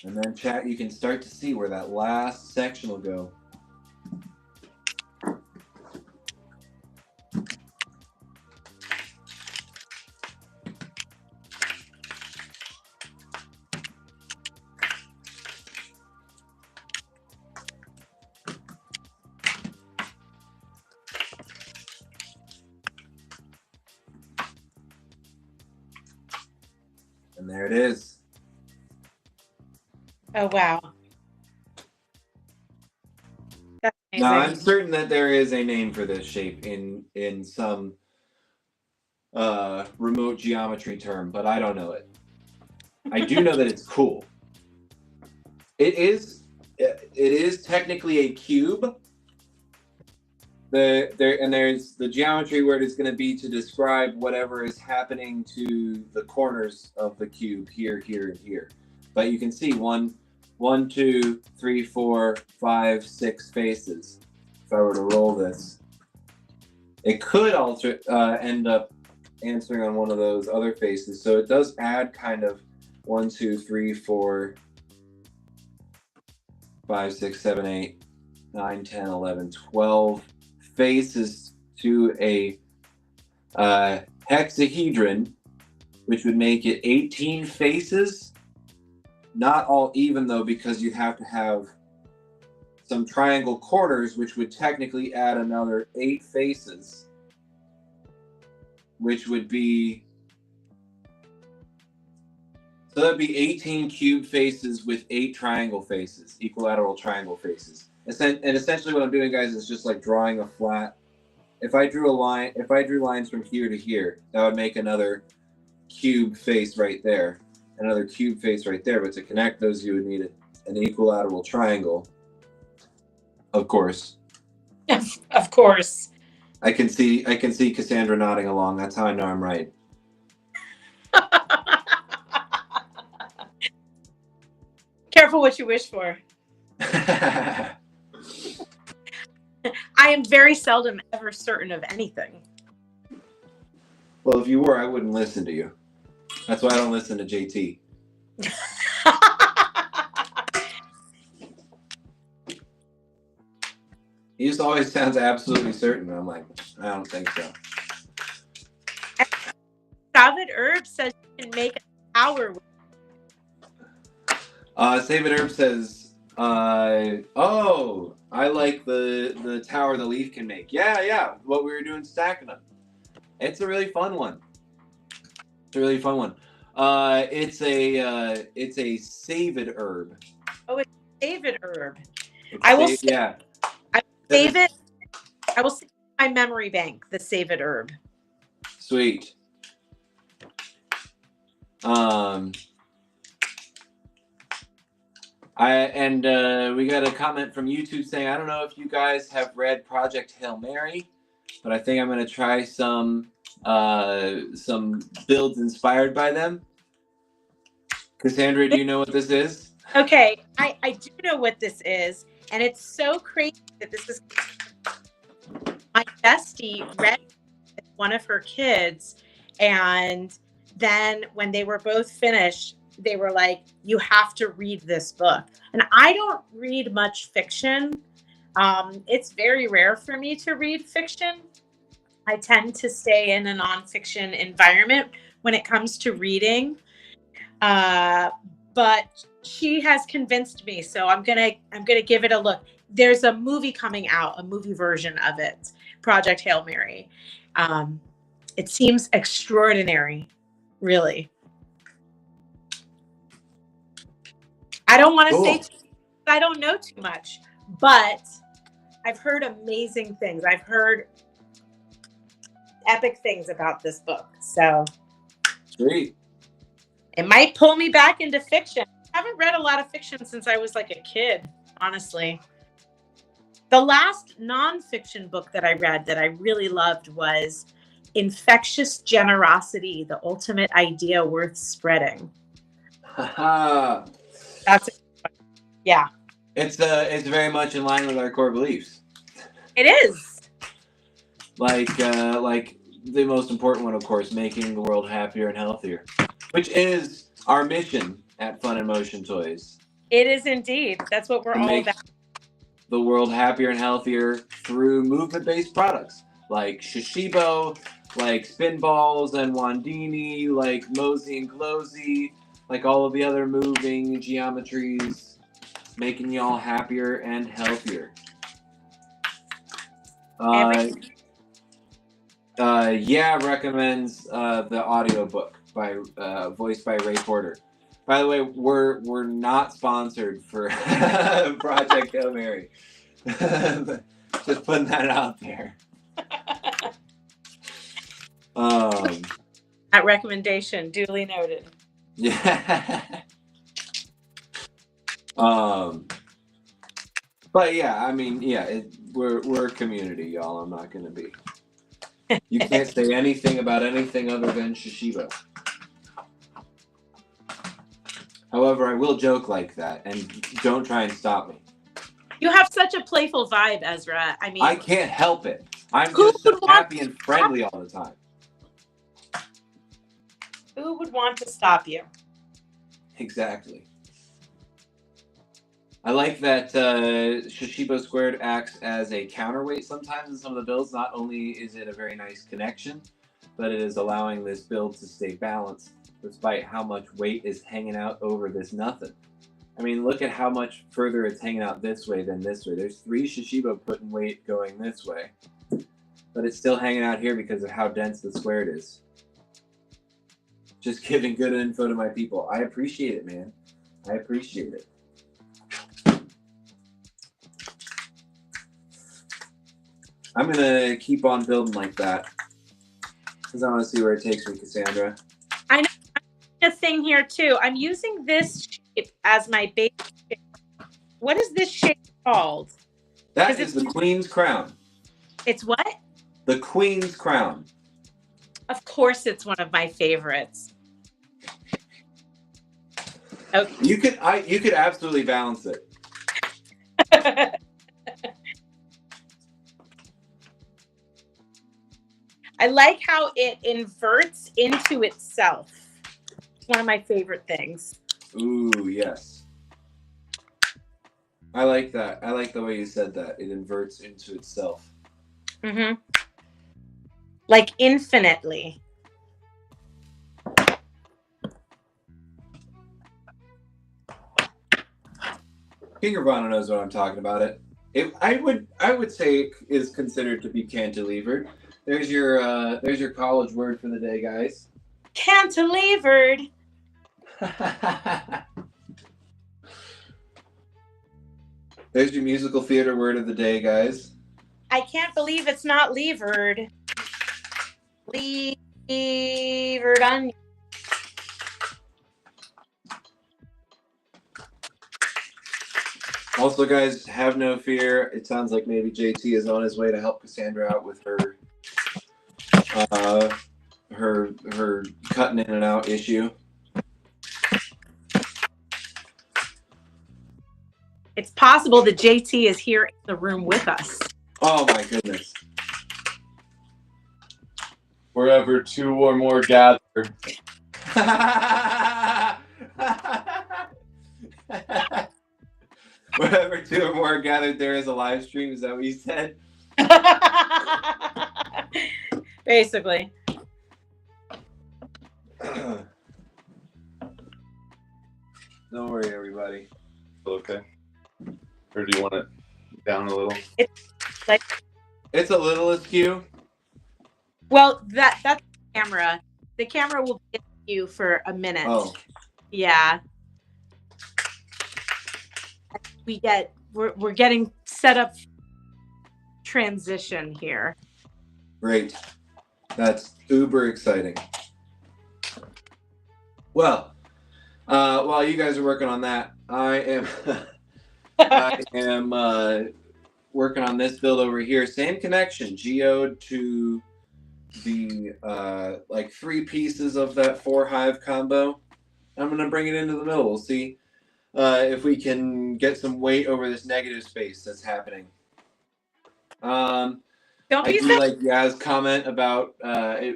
And then, chat, you can start to see where that last section will go. And there it is. Oh, wow. That's amazing. Now, I'm certain that there is a name for this shape in some remote geometry term, but I don't know it. I do know that it's cool. It is technically a cube. There's the geometry where it is going to be to describe whatever is happening to the corners of the cube here, here, and here. But you can see 1, 2, 3, 4, 5, 6 faces. If I were to roll this, it could end up answering on one of those other faces. So it does add kind of 1, 2, 3, 4, 5, 6, 7, 8, 9, 10, 11, 12 faces to a hexahedron, which would make it 18 faces. Not all even though, because you have to have some triangle corners, which would technically add another 8 faces, which would be, so that'd be 18 cube faces with 8 triangle faces, equilateral triangle faces. And essentially what I'm doing, guys, is just like drawing a flat. If I drew lines from here to here, that would make another cube face right there, another cube face right there. But to connect those, you would need an equilateral triangle. Of course. Of course. I can see Cassandra nodding along. That's how I know I'm right. Careful what you wish for. I am very seldom ever certain of anything. Well, if you were, I wouldn't listen to you. That's why I don't listen to JT. He just always sounds absolutely certain. I'm like, I don't think so. Salad Herb says you can make Power. Save It Herb says, oh, I like the tower the leaf can make. Yeah, what we were doing stacking them. It's a really fun one. It's a really fun one. It's a Save It Herb. Oh, it's Save It Herb. It's I will save, yeah. I save it. I will save my memory bank, the Save It Herb. Sweet. We got a comment from YouTube saying, I don't know if you guys have read Project Hail Mary, but I think I'm gonna try some builds inspired by them. Cassandra, do you know what this is? Okay, I do know what this is, and it's so crazy that this is my bestie read with one of her kids, and then when they were both finished, they were like, you have to read this book. And I don't read much fiction. It's very rare for me to read fiction. I tend to stay in a nonfiction environment when it comes to reading. But she has convinced me, so I'm gonna give it a look. There's a movie coming out, a movie version of it, Project Hail Mary. It seems extraordinary, really. I don't want to say I don't know too much, but I've heard amazing things. I've heard epic things about this book. So Sweet. It might pull me back into fiction. I haven't read a lot of fiction since I was like a kid, honestly. The last nonfiction book that I read that I really loved was Infectious Generosity, the Ultimate Idea Worth Spreading. That's yeah. It's very much in line with our core beliefs. It is. Like the most important one, of course, making the world happier and healthier, which is our mission at Fun and Motion Toys. It is indeed. That's what we're all about. The world happier and healthier through movement-based products like Shashibo, like Spinballs and Wandini, like Mosey and Glosey, like all of the other moving geometries, making y'all happier and healthier. Recommends the audiobook by voiced by Ray Porter. By the way, we're not sponsored for Project Hail Mary. Just putting that out there. That recommendation duly noted. Yeah. But yeah, I mean, yeah, we're a community, y'all. I'm not gonna be. You can't say anything about anything other than Shashibo. However, I will joke like that, and don't try and stop me. You have such a playful vibe, Ezra. I mean, I can't help it. I'm just so happy and friendly all the time. Who would want to stop you? Exactly. I like that Shashibo Squared acts as a counterweight sometimes in some of the builds. Not only is it a very nice connection, but it is allowing this build to stay balanced despite how much weight is hanging out over this nothing. I mean, look at how much further it's hanging out this way than this way. There's 3 Shashibo putting weight going this way, but it's still hanging out here because of how dense the squared is. Just giving good info to my people. I appreciate it, man. I appreciate it. I'm going to keep on building like that because I want to see where it takes me, Cassandra. I know a thing here, too. I'm using this shape as my base shape. What is this shape called? That is the Queen's Crown. It's what? The Queen's Crown. Of course, it's one of my favorites. Okay. You could absolutely balance it. I like how it inverts into itself. It's one of my favorite things. Ooh, yes. I like that. I like the way you said that. It inverts into itself. Mm-hmm. Like infinitely. King Ravana knows what I'm talking about. I would say it is considered to be cantilevered. There's your college word for the day, guys. Cantilevered. There's your musical theater word of the day, guys. I can't believe it's not levered. Levered onion. Also, guys, have no fear. It sounds like maybe JT is on his way to help Cassandra out with her her cutting in and out issue. It's possible that JT is here in the room with us. Oh my goodness. Wherever two or more gather. Wherever two or more gathered, there is a live stream. Is that what you said? Basically. Don't worry, everybody. Okay. Or do you want it down a little? It's a little askew. Well, that's the camera. The camera will be askew for a minute. Oh. Yeah. We're getting set up transition here. Great. That's uber exciting. Well, while you guys are working on that, I am working on this build over here. Same connection, geode to the like 3 pieces of that 4 hive combo. I'm gonna bring it into the middle. We'll see if we can get some weight over this negative space that's happening. Don't I be do like Yaz's comment about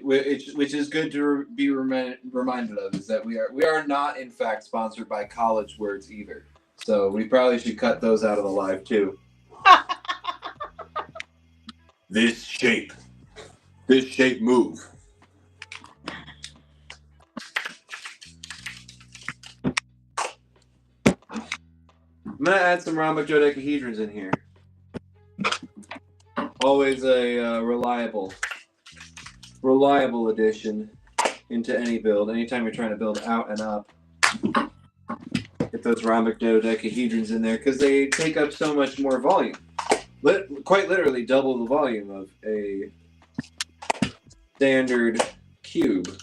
which is good to be reminded of, is that we are not in fact sponsored by college words either. So we probably should cut those out of the live too. This shape move. I'm gonna add some rhombic dodecahedrons in here. Always a reliable addition into any build. Anytime you're trying to build out and up, get those rhombic dodecahedrons in there because they take up so much more volume. Quite literally double the volume of a standard cube.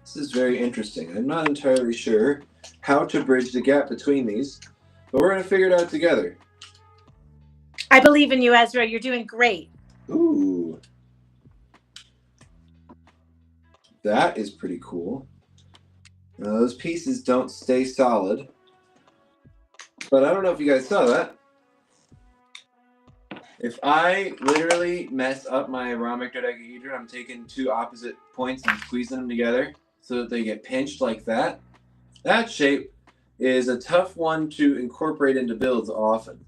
This is very interesting. I'm not entirely sure how to bridge the gap between these, but we're going to figure it out together. I believe in you, Ezra. You're doing great. Ooh. That is pretty cool. Now, those pieces don't stay solid, but I don't know if you guys saw that. If I literally mess up my rhombic dodecahedron, I'm taking 2 opposite points and squeezing them together so that they get pinched like that. That shape is a tough one to incorporate into builds often,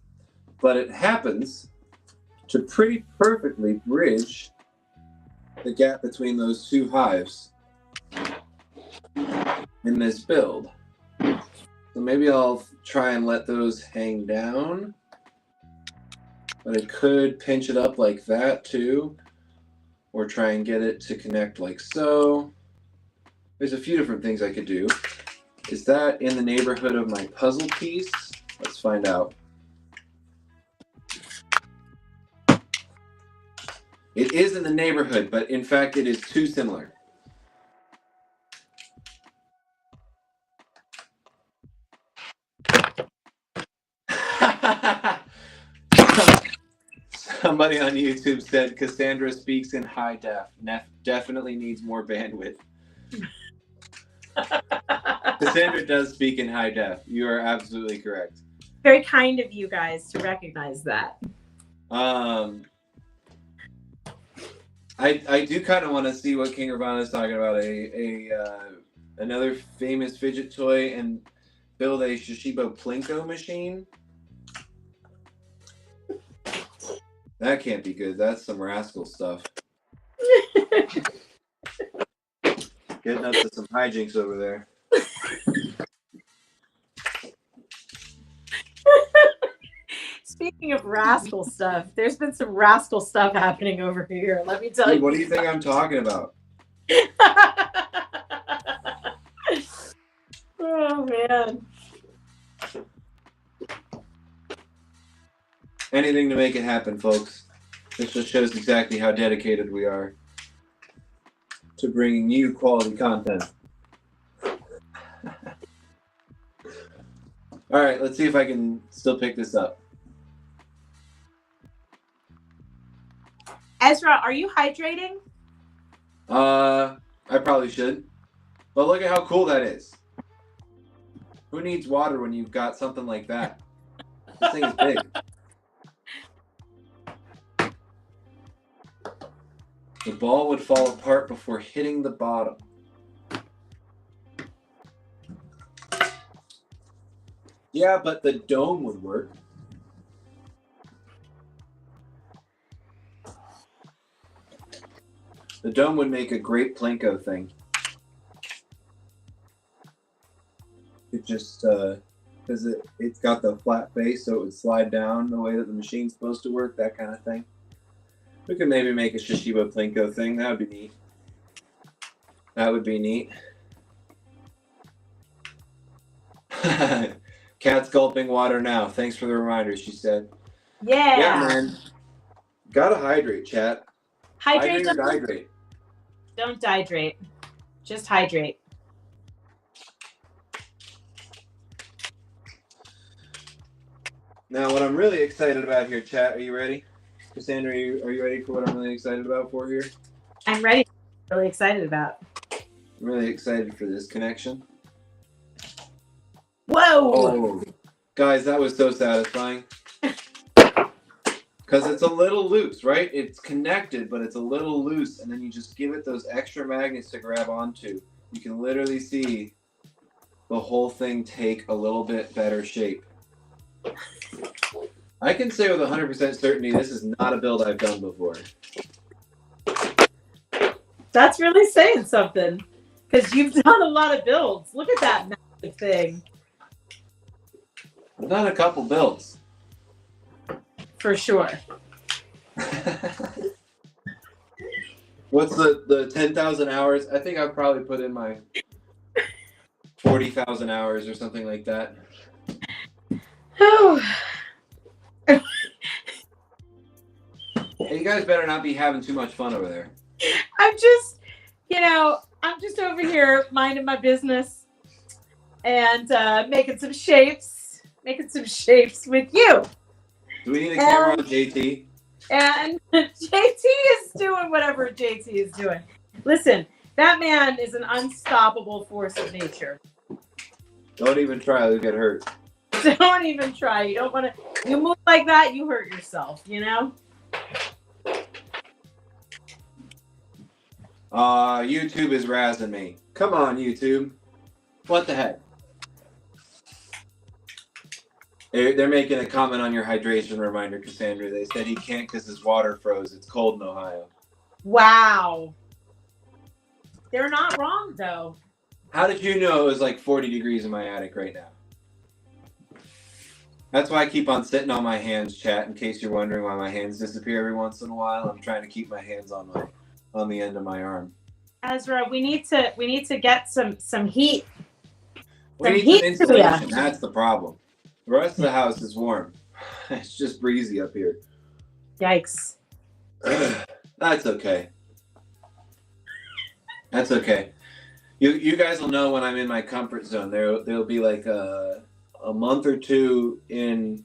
but it happens to pretty perfectly bridge the gap between those 2 hives in this build. So maybe I'll try and let those hang down, but I could pinch it up like that too, or try and get it to connect like so. There's a few different things I could do. Is that in the neighborhood of my puzzle piece? Let's find out. It is in the neighborhood, but in fact it is too similar. Somebody on YouTube said Cassandra speaks in high def. Definitely needs more bandwidth. Cassandra does speak in high def. You are absolutely correct. Very kind of you guys to recognize that. I do kind of want to see what King Ravana is talking about. Another famous fidget toy and build a Shashibo Plinko machine. That can't be good. That's some rascal stuff. Getting up to some hijinks over there. Speaking of rascal stuff, there's been some rascal stuff happening over here. Let me tell Dude, you. what do you think I'm talking about? Oh man. Anything to make it happen, folks. This just shows exactly how dedicated we are to bringing you quality content. All right, let's see if I can still pick this up. Ezra, are you hydrating? I probably should. But look at how cool that is. Who needs water when you've got something like that? This thing is big. The ball would fall apart before hitting the bottom. Yeah, but the dome would work. The dome would make a great Plinko thing. It just, because it's got the flat base, so it would slide down the way that the machine's supposed to work, that kind of thing. We could maybe make a Shashibo Plinko thing. That would be neat. That would be neat. Cat's gulping water now. Thanks for the reminder, she said. Yeah. Yeah, man. Gotta hydrate, chat. Hydrate or or dehydrate? don't dehydrate. Just hydrate. Now, what I'm really excited about here, chat, are you ready? Cassandra, are you ready for what I'm really excited about for here? I'm ready. Really excited about. I'm really excited for this connection. Whoa! Oh, guys, that was so satisfying. Because it's a little loose, right? It's connected, but it's a little loose, and then you just give it those extra magnets to grab onto. You can literally see the whole thing take a little bit better shape. I can say with 100% certainty this is not a build I've done before. That's really saying something. Because you've done a lot of builds. Look at that massive thing. I've done a couple builds. For sure. What's the 10,000 hours? I think I've probably put in my 40,000 hours or something like that. Oh. Hey, you guys better not be having too much fun over there. I'm just, I'm just over here minding my business and making some shapes with you. Do we need a camera on JT? And JT is doing whatever JT is doing. Listen, that man is an unstoppable force of nature. Don't even try, you'll get hurt. Don't even try. You don't want to. You move like that, you hurt yourself, YouTube is razzing me. Come on, YouTube. What the heck? They're making a comment on your hydration reminder, Cassandra. They said he can't because his water froze. It's cold in Ohio. Wow. They're not wrong, though. How did you know it was like 40 degrees in my attic right now? That's why I keep on sitting on my hands, chat, in case you're wondering why my hands disappear every once in a while. I'm trying to keep my hands on the end of my arm. Ezra, we need to get some heat. We need some insulation. That's the problem. The rest of the house is warm. It's just breezy up here. Yikes. That's okay. That's okay. You guys will know when I'm in my comfort zone. There'll be like a month or two in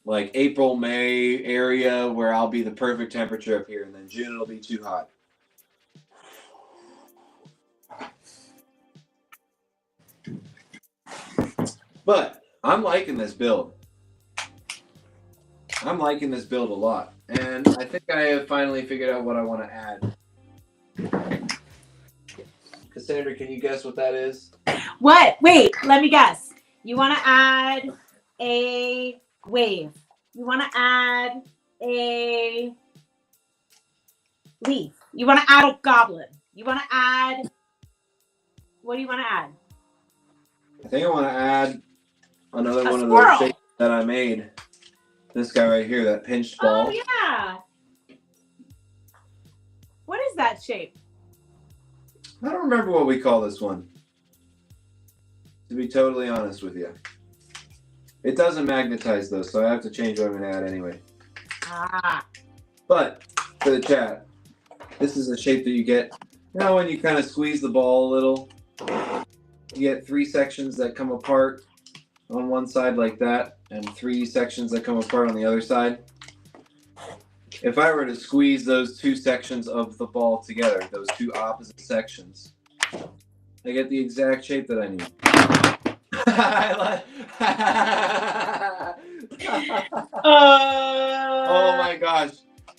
like April, May area where I'll be the perfect temperature up here, and then June it'll be too hot. But I'm liking this build. I'm liking this build a lot. And I think I have finally figured out what I want to add. Cassandra, can you guess what that is? What? Wait, let me guess. You want to add a wave. You want to add a leaf. You want to add a goblin. You want to add... What do you want to add? I think I want to add another one of squirrel. those shapes that I made. This guy right here, that pinched ball. Oh yeah. What is that shape? I don't remember what we call this one. To be totally honest with you. It doesn't magnetize though, so I have to change what I'm going to add anyway. Ah. But for the chat, this is a shape that you get. Now when you kind of squeeze the ball a little, you get 3 sections that come apart on one side like that, and 3 sections that come apart on the other side. If I were to squeeze those 2 sections of the ball together, those 2 opposite sections, I get the exact shape that I need. Oh my gosh.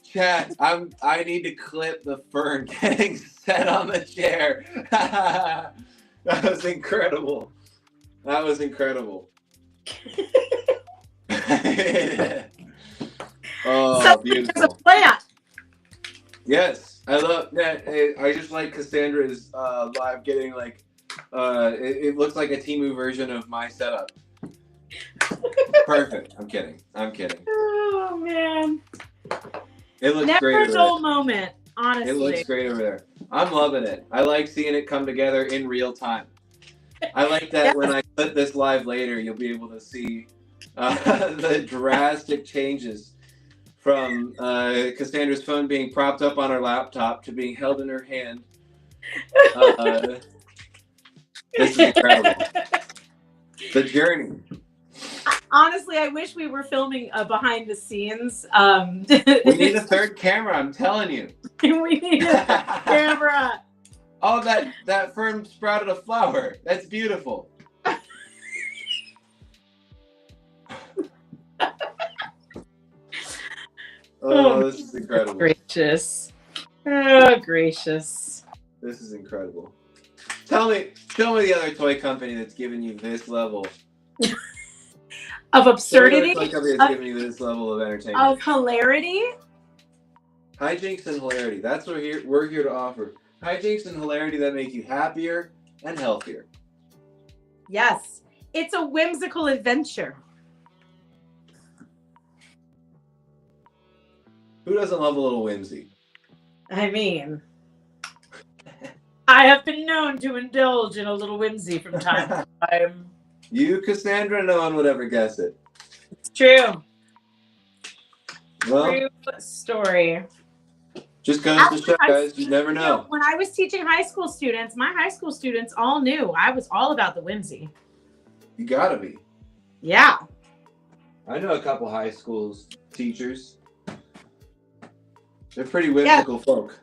Chat, I need to clip the fern getting set on the chair. That was incredible. That was incredible. Oh, beautiful. There's a plant. Yes, I love that. I just like Cassandra's live getting like, it looks like a Temu version of my setup. Perfect. I'm kidding. Oh man. It looks Never great a over dull there. moment, honestly. It looks great over there. I'm loving it. I like seeing it come together in real time. I like that when I clip this live later, you'll be able to see the drastic changes from Cassandra's phone being propped up on her laptop to being held in her hand. This is incredible. The journey. Honestly, I wish we were filming behind the scenes. We need a third camera, I'm telling you. We need a camera. Oh, that fern sprouted a flower. That's beautiful. Oh, this is incredible. Gracious. Oh, gracious. This is incredible. Show me the other toy company that's giving you this level Of absurdity? Toy company that's giving you this level of entertainment. Of hilarity? Hijinks and hilarity. That's what we're here to offer. Hijinks and hilarity that make you happier and healthier. Yes. It's a whimsical adventure. Who doesn't love a little whimsy? I mean, I have been known to indulge in a little whimsy from time to time. You, Cassandra, no one would ever guess it. It's true. Well, True story. just goes to show, guys, you never know. When I was teaching high school students, my high school students all knew I was all about the whimsy. You gotta be. Yeah. I know a couple high school teachers. They're pretty whimsical folk.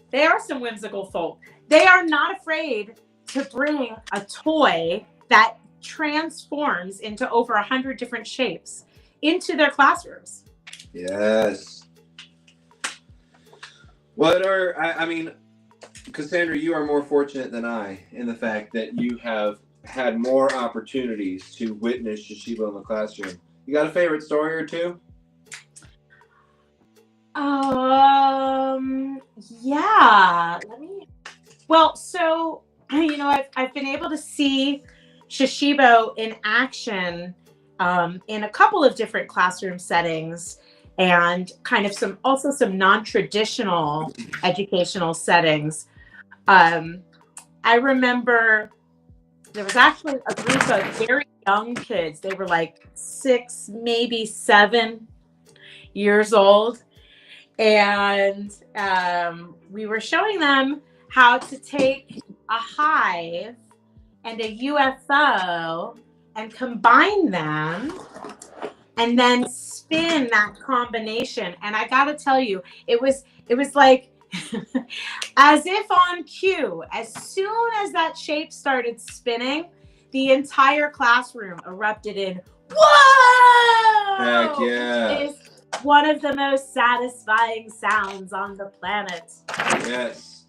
They are some whimsical folk. They are not afraid to bring a toy that transforms into over 100 different shapes into their classrooms. Yes. I mean, Cassandra, you are more fortunate than I in the fact that you have had more opportunities to witness Shashibo in the classroom. You got a favorite story or two? Yeah. So, I've been able to see Shashibo in action in a couple of different classroom settings and kind of some non-traditional educational settings. I remember there was actually a group of very young kids. They were like 6, maybe 7 years old. And we were showing them how to take a hive and a UFO and combine them and then spin that combination. And I got to tell you, it was like as if on cue. As soon as that shape started spinning, the entire classroom erupted in, "Whoa!" Heck yeah. It is one of the most satisfying sounds on the planet. Yes.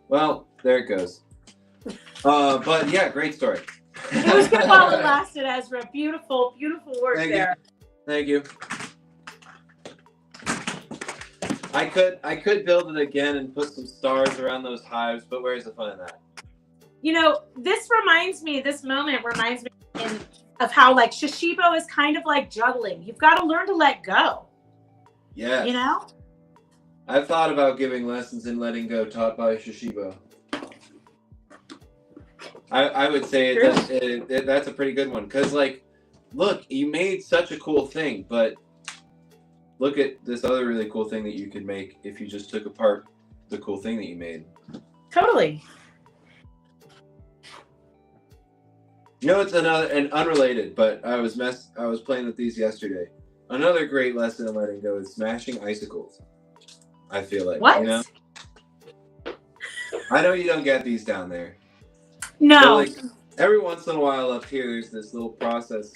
Well, there it goes. But yeah, great story. It was good while it lasted, Ezra. Beautiful, beautiful work there. Thank you. I could build it again and put some stars around those hives, but where's the fun in that? This moment reminds me in of how like Shashibo is kind of like juggling. You've got to learn to let go. Yeah. You know? I've thought about giving lessons in letting go taught by Shashibo. I would say that's a pretty good one. Because, like, look, you made such a cool thing, but look at this other really cool thing that you could make if you just took apart the cool thing that you made. Totally. You know, it's and unrelated, but I was playing with these yesterday. Another great lesson in letting go is smashing icicles. I feel like, what? You know? I know you don't get these down there. No. But, like, every once in a while up here, there's this little process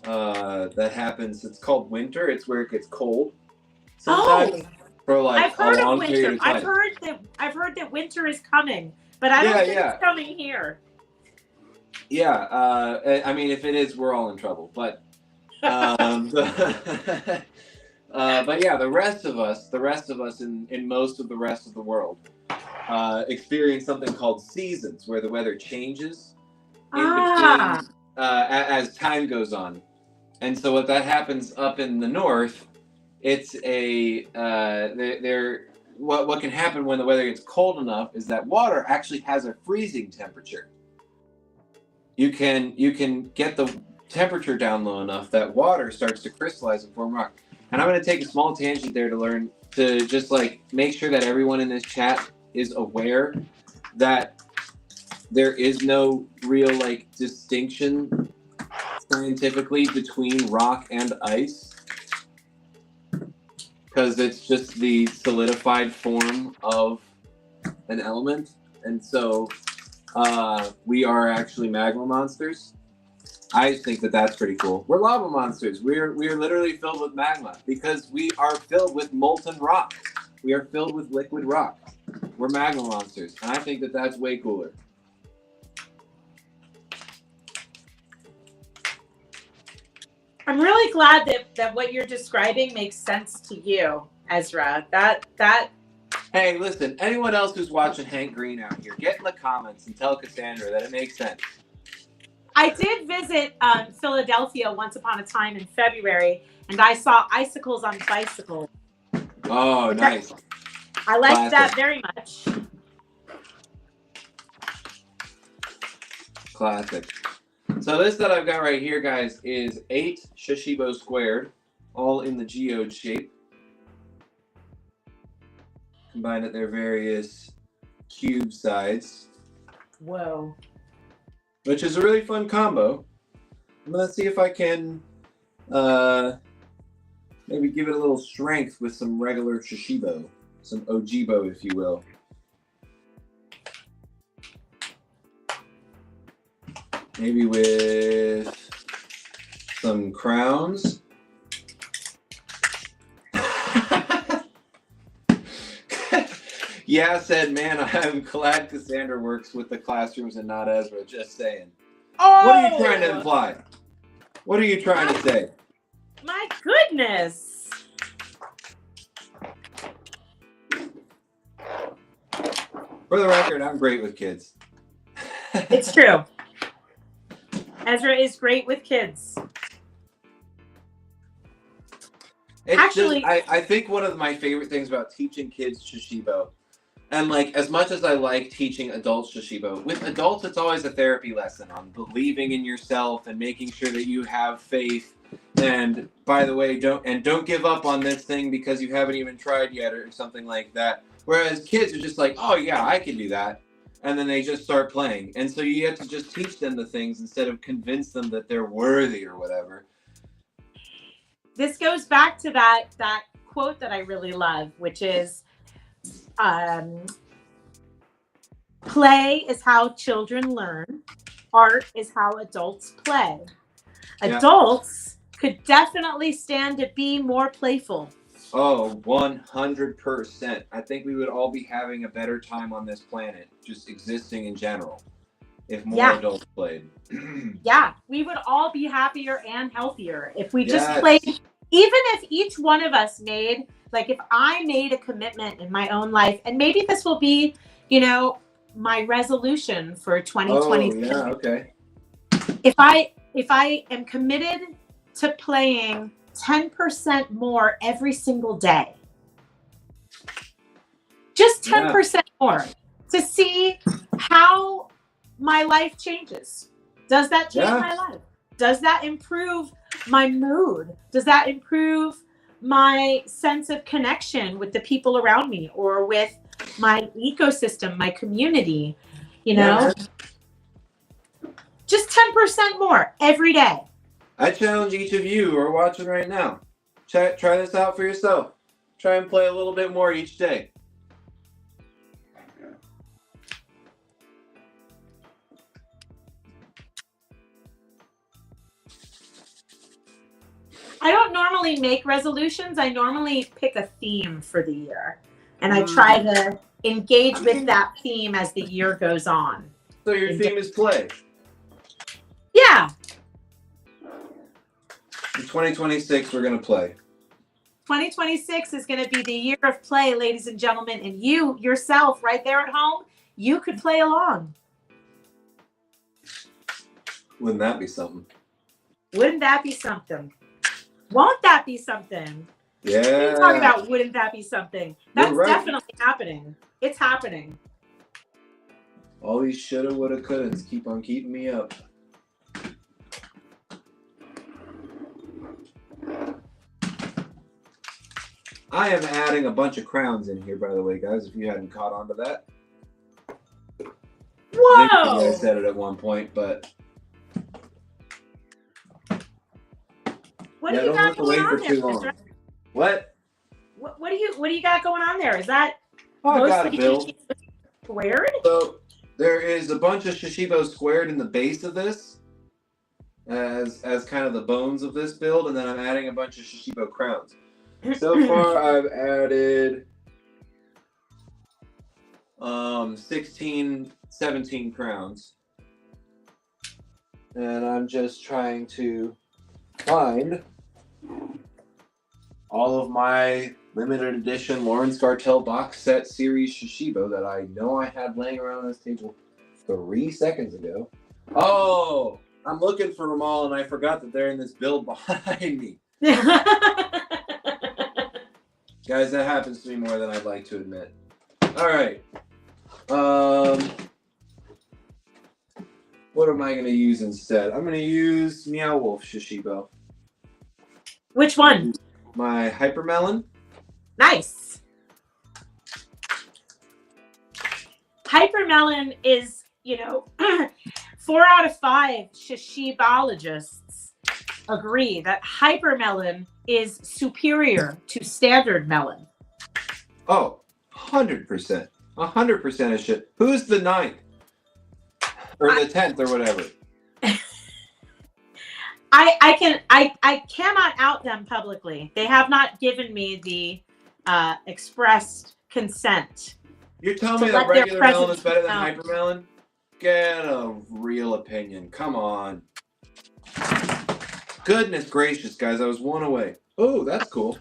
that happens. It's called winter. It's where it gets cold. Sometimes for like I've heard a long of period winter. of time. I've heard that winter is coming, but I don't think it's coming here. Yeah, I mean, if it is, we're all in trouble. But, but yeah, the rest of us in most of the rest of the world, experience something called seasons, where the weather changes in between as time goes on. And so what that happens up in the north, it's what can happen when the weather gets cold enough is that water actually has a freezing temperature. You can get the temperature down low enough that water starts to crystallize and form rock. And I'm going to take a small tangent there to learn to just like make sure that everyone in this chat is aware that there is no real like distinction scientifically between rock and ice, because it's just the solidified form of an element. And so we are actually magma monsters. I think that that's pretty cool. We're lava monsters. We are literally filled with magma because we are filled with molten rock. We are filled with liquid rock. We're magma monsters, and I think that that's way cooler. I'm really glad that what you're describing makes sense to you, Ezra. That. Hey, listen, anyone else who's watching Hank Green out here, get in the comments and tell Cassandra that it makes sense. I did visit Philadelphia once upon a time in February, and I saw icicles on bicycles. Oh, nice. I liked that very much. Classic. So this that I've got right here, guys, is 8 Shashibo squared, all in the geode shape. Combined at their various cube sides. Whoa. Which is a really fun combo. I'm going to see if I can maybe give it a little strength with some regular Shashibo. Some Ojibo, if you will. Maybe with some crowns. Yeah, said, man, I'm glad Cassandra works with the classrooms and not Ezra, just saying. Oh! What are you trying to imply? What are you trying to say? My goodness. For the record, I'm great with kids. It's true. Ezra is great with kids. It's actually, just, I think one of my favorite things about teaching kids Shashibo, and like as much as I like teaching adults Shashibo, with adults it's always a therapy lesson on believing in yourself and making sure that you have faith. And by the way, don't give up on this thing because you haven't even tried yet or something like that. Whereas kids are just like, oh yeah, I can do that. And then they just start playing. And so you have to just teach them the things instead of convince them that they're worthy or whatever. This goes back to that quote that I really love, which is, play is how children learn. Art is how adults play. Yeah. Adults could definitely stand to be more playful. Oh, 100%. I think we would all be having a better time on this planet, just existing in general, if more adults played. Yeah, we would all be happier and healthier if we just played. Even if each one of us made, like if I made a commitment in my own life, and maybe this will be, my resolution for 2020. Oh, yeah, okay. If I if I am committed to playing 10% more every single day, just 10% more, to see how my life changes. Does that change my life? Does that improve my mood? Does that improve my sense of connection with the people around me or with my ecosystem, my community? You know, just 10% more every day. I challenge each of you who are watching right now. Try this out for yourself. Try and play a little bit more each day. I don't normally make resolutions. I normally pick a theme for the year. And I try to engage with that theme as the year goes on. So your theme is play. Yeah. In 2026, we're going to play. 2026 is going to be the year of play, ladies and gentlemen. And you, yourself, right there at home, you could play along. Wouldn't that be something? Wouldn't that be something? Won't that be something? Yeah. Talk about wouldn't that be something? That's right. definitely happening. It's happening. All these shoulda, woulda, couldas keep on keeping me up. I am adding a bunch of crowns in here, by the way, guys, if you hadn't caught on to that. Whoa! I said it at one point, but... What do you got going on there? What? What do you got going on there? Is that I got a build. Squared? So there is a bunch of Shashibo squared in the base of this as kind of the bones of this build, and then I'm adding a bunch of Shashibo crowns. So far I've added 16, 17 crowns. And I'm just trying to find all of my limited edition Lawrence Gartell box set series Shashibo that I know I had laying around this table 3 seconds ago. Oh, I'm looking for them all and I forgot that they're in this build behind me. Guys, that happens to me more than I'd like to admit. All right. What am I going to use instead? I'm going to use Meow Wolf Shashibo. Which one? My Hypermelon. Nice. Hypermelon is, 4 out of 5 Shashibologists agree that Hypermelon is superior to standard melon. Oh, 100%. 100% of shit. Who's the 9th? Or the 10th or whatever. I cannot out them publicly. They have not given me the expressed consent. You're telling me that regular melon is better than Hypermelon? Get a real opinion. Come on. Goodness gracious, guys. I was 1 away. Oh, that's cool.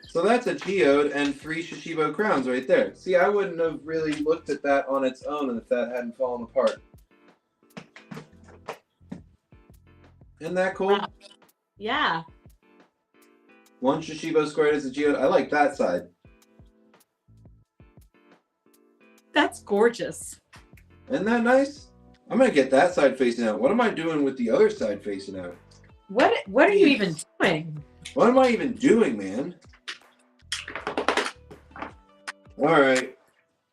So that's a geode and 3 Shashibo crowns right there. See, I wouldn't have really looked at that on its own if that hadn't fallen apart. Isn't that cool? Yeah. 1 Shashibo squared as a geode. I like that side. That's gorgeous. Isn't that nice? I'm going to get that side facing out. What am I doing with the other side facing out? What are you even doing? What am I even doing, man? All right.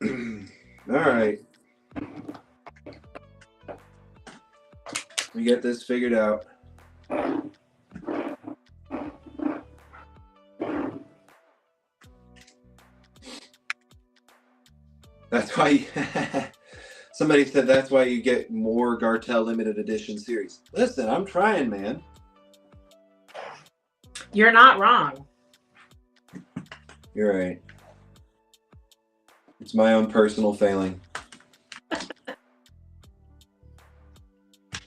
All right. We get this figured out. That's why somebody said that's why you get more Gartell limited edition series. Listen, I'm trying, man. You're not wrong. You're right. It's my own personal failing.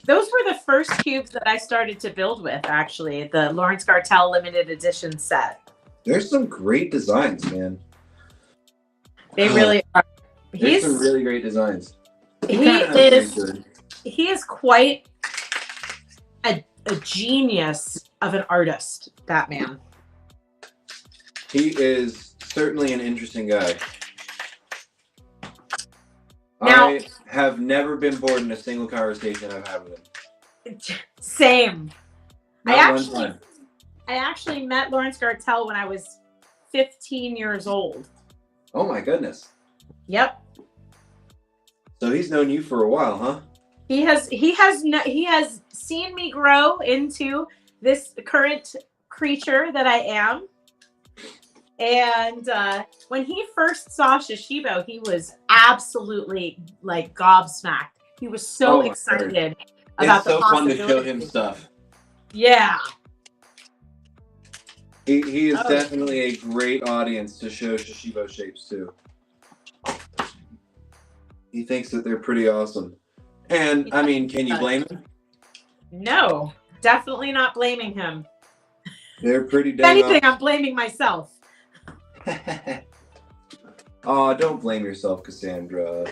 Those were the first cubes that I started to build with, actually, the Lawrence Gartell limited edition set. There's some great designs, man. They really are. There's some really great designs. He is quite a genius of an artist, that man. He is certainly an interesting guy. Now- I have never been bored in a single conversation I've had with him. Same. Not one time. I actually met Lawrence Gartell when I was 15 years old. Oh my goodness. Yep. So he's known you for a while, huh? He has seen me grow into this current creature that I am. And when he first saw Shashibo, he was absolutely like gobsmacked. He was so excited about the possibilities. It's so fun to show him stuff. Yeah. He is definitely a great audience to show Shashibo shapes to. He thinks that they're pretty awesome. And, I mean, can you blame him? No, definitely not blaming him. They're pretty If dang anything, I'm blaming myself. Oh, don't blame yourself, Cassandra.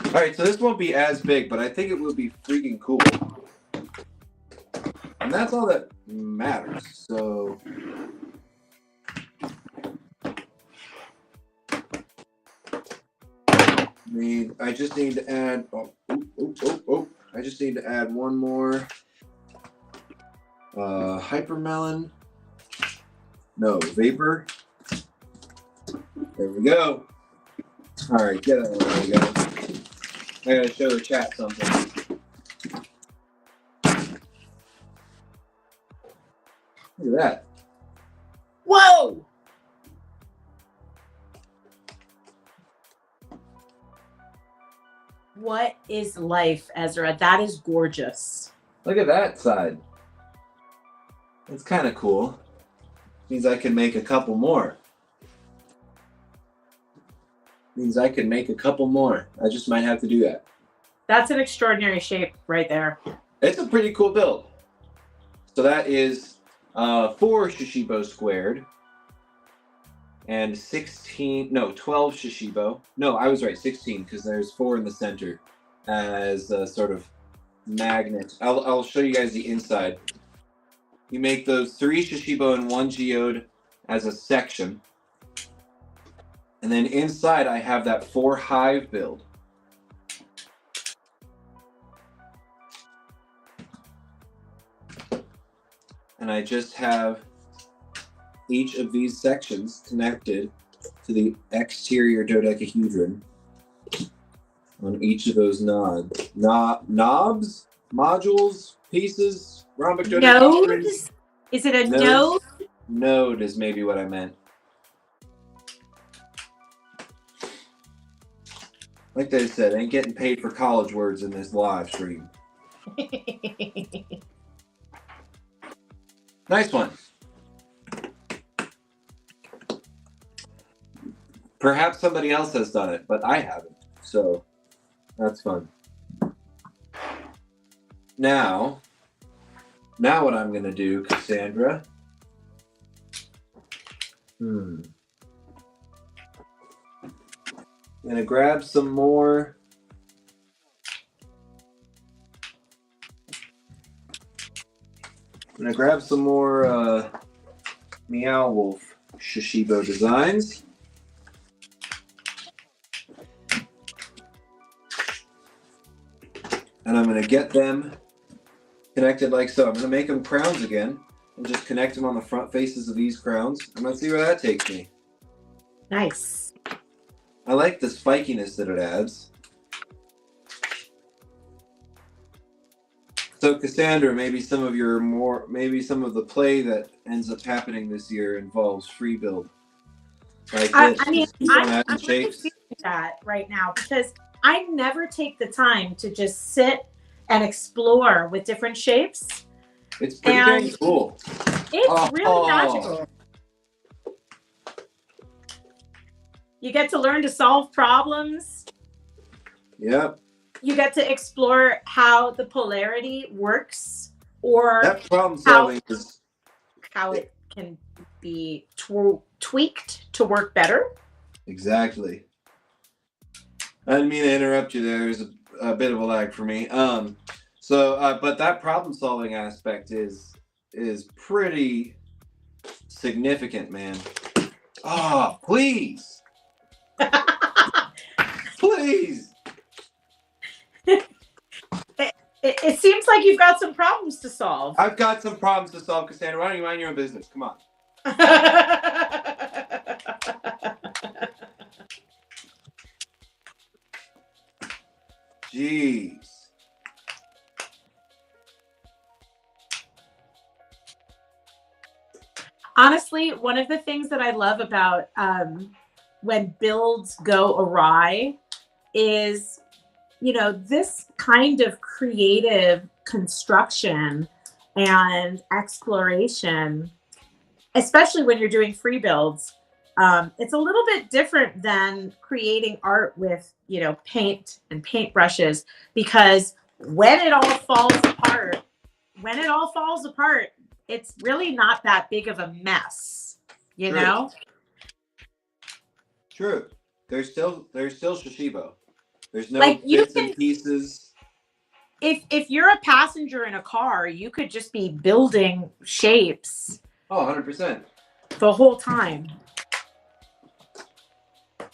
Alright, so this won't be as big, but I think it will be freaking cool. And that's all that matters. So... I just need to add... I just need to add one more. Hypermelon. No, vapor. There we go. Alright, get out of the way, guys. I gotta show the chat something. Look at that. Whoa! What is life, Ezra? That is gorgeous. Look at that side. It's kind of cool. Means I can make a couple more. Means I can make a couple more. I just might have to do that. That's an extraordinary shape right there. It's a pretty cool build. So that is 4 Shashibo squared. And 12 Shashibo. No, I was right, 16, because there's 4 in the center as a sort of magnet. I'll show you guys the inside. You make those 3 Shashibo and 1 geode as a section. And then inside I have that 4 hive build. And I just have each of these sections connected to the exterior dodecahedron on each of those knobs, modules, pieces, rhombic dodecahedrons. Nodes? Is it a node? Node is maybe what I meant. Like they said, ain't getting paid for college words in this live stream. Nice one. Perhaps somebody else has done it, but I haven't. So that's fun. Now what I'm going to do, Cassandra. I'm going to grab some more. I'm going to grab some more Meow Wolf Shashibo designs. And I'm going to get them connected like so. I'm going to make them crowns again and just connect them on the front faces of these crowns. I'm going to see where that takes me. Nice. I like the spikiness that it adds. So Cassandra, maybe some of the play that ends up happening this year involves free build. Like this. I mean, I'm I'm really feeling that right now because I never take the time to just sit and explore with different shapes. It's pretty dang cool. It's really magical. You get to learn to solve problems. Yep. You get to explore how the polarity works, or that problem solving is how it can be tweaked to work better. Exactly. I didn't mean to interrupt you there. a bit of a lag for me. But that problem solving aspect is pretty significant, man. Oh, please, please. It seems like you've got some problems to solve. I've got some problems to solve, Cassandra. Why don't you mind your own business? Come on. Jeez. Honestly, one of the things that I love about when builds go awry is, this kind of creative construction and exploration, especially when you're doing free builds. It's a little bit different than creating art with, paint and paintbrushes, because when it all falls apart, it's really not that big of a mess, you True. know? True. There's still Shashibo. There's no Like, you bits and pieces. If you're a passenger in a car, you could just be building shapes Oh, 100%. the whole time.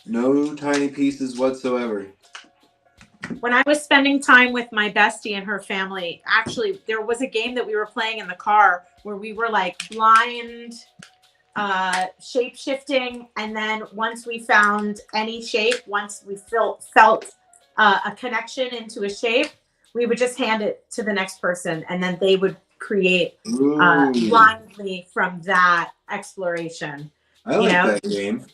No tiny pieces whatsoever. When I was spending time with my bestie and her family, actually, there was a game that we were playing in the car where we were like blind shape shifting, and then once we found any shape, once we felt a connection into a shape, we would just hand it to the next person, and then they would create blindly from that exploration. I like that game.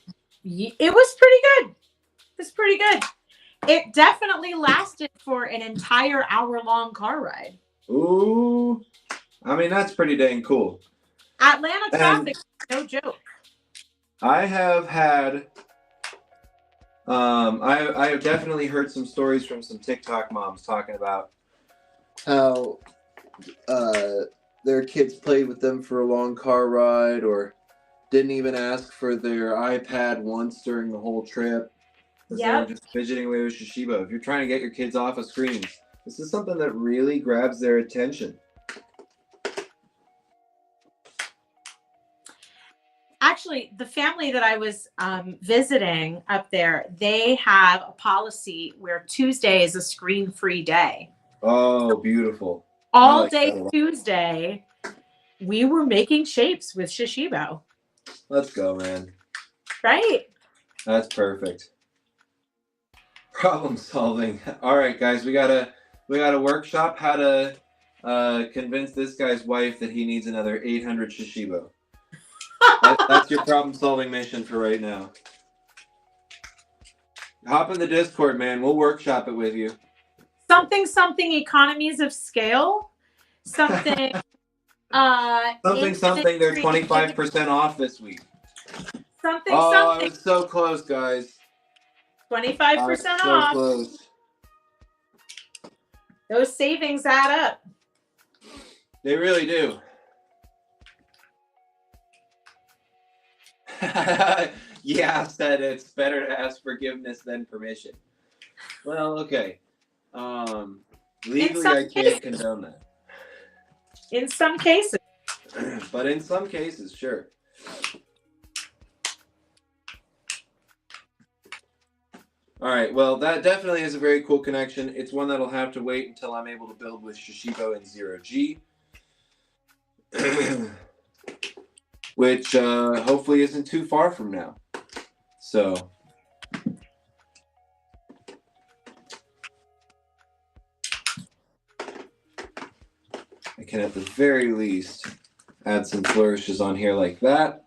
It was pretty good. It was pretty good. It definitely lasted for an entire hour-long car ride. Ooh, I mean, that's pretty dang cool. Atlanta traffic, no joke. I have had, I have definitely heard some stories from some TikTok moms talking about how their kids played with them for a long car ride, or didn't even ask for their iPad once during the whole trip. They were just fidgeting away with Shashibo. If you're trying to get your kids off of screens, this is something that really grabs their attention. Actually, the family that I was visiting up there, they have a policy where Tuesday is a screen-free day. Oh, beautiful. All day Tuesday, we were making shapes with Shashibo. Let's go, man. Right? That's perfect. Problem solving. All right, guys, we gotta workshop how to convince this guy's wife that he needs another 800 Shashibo. That's your problem solving mission for right now. Hop in the Discord, man. We'll workshop it with you. Something economies of scale. Something something. They're 25% off this week. Something. I was so close, guys. 25% off. Close. Those savings add up. They really do. Yeah, said it's better to ask forgiveness than permission. Well, okay. Legally, I can't condone that. In some cases. But in some cases, sure. All right, well, that definitely is a very cool connection. It's one that'll have to wait until I'm able to build with Shashibo and 0G. Which hopefully isn't too far from now. So, I can at the very least add some flourishes on here like that.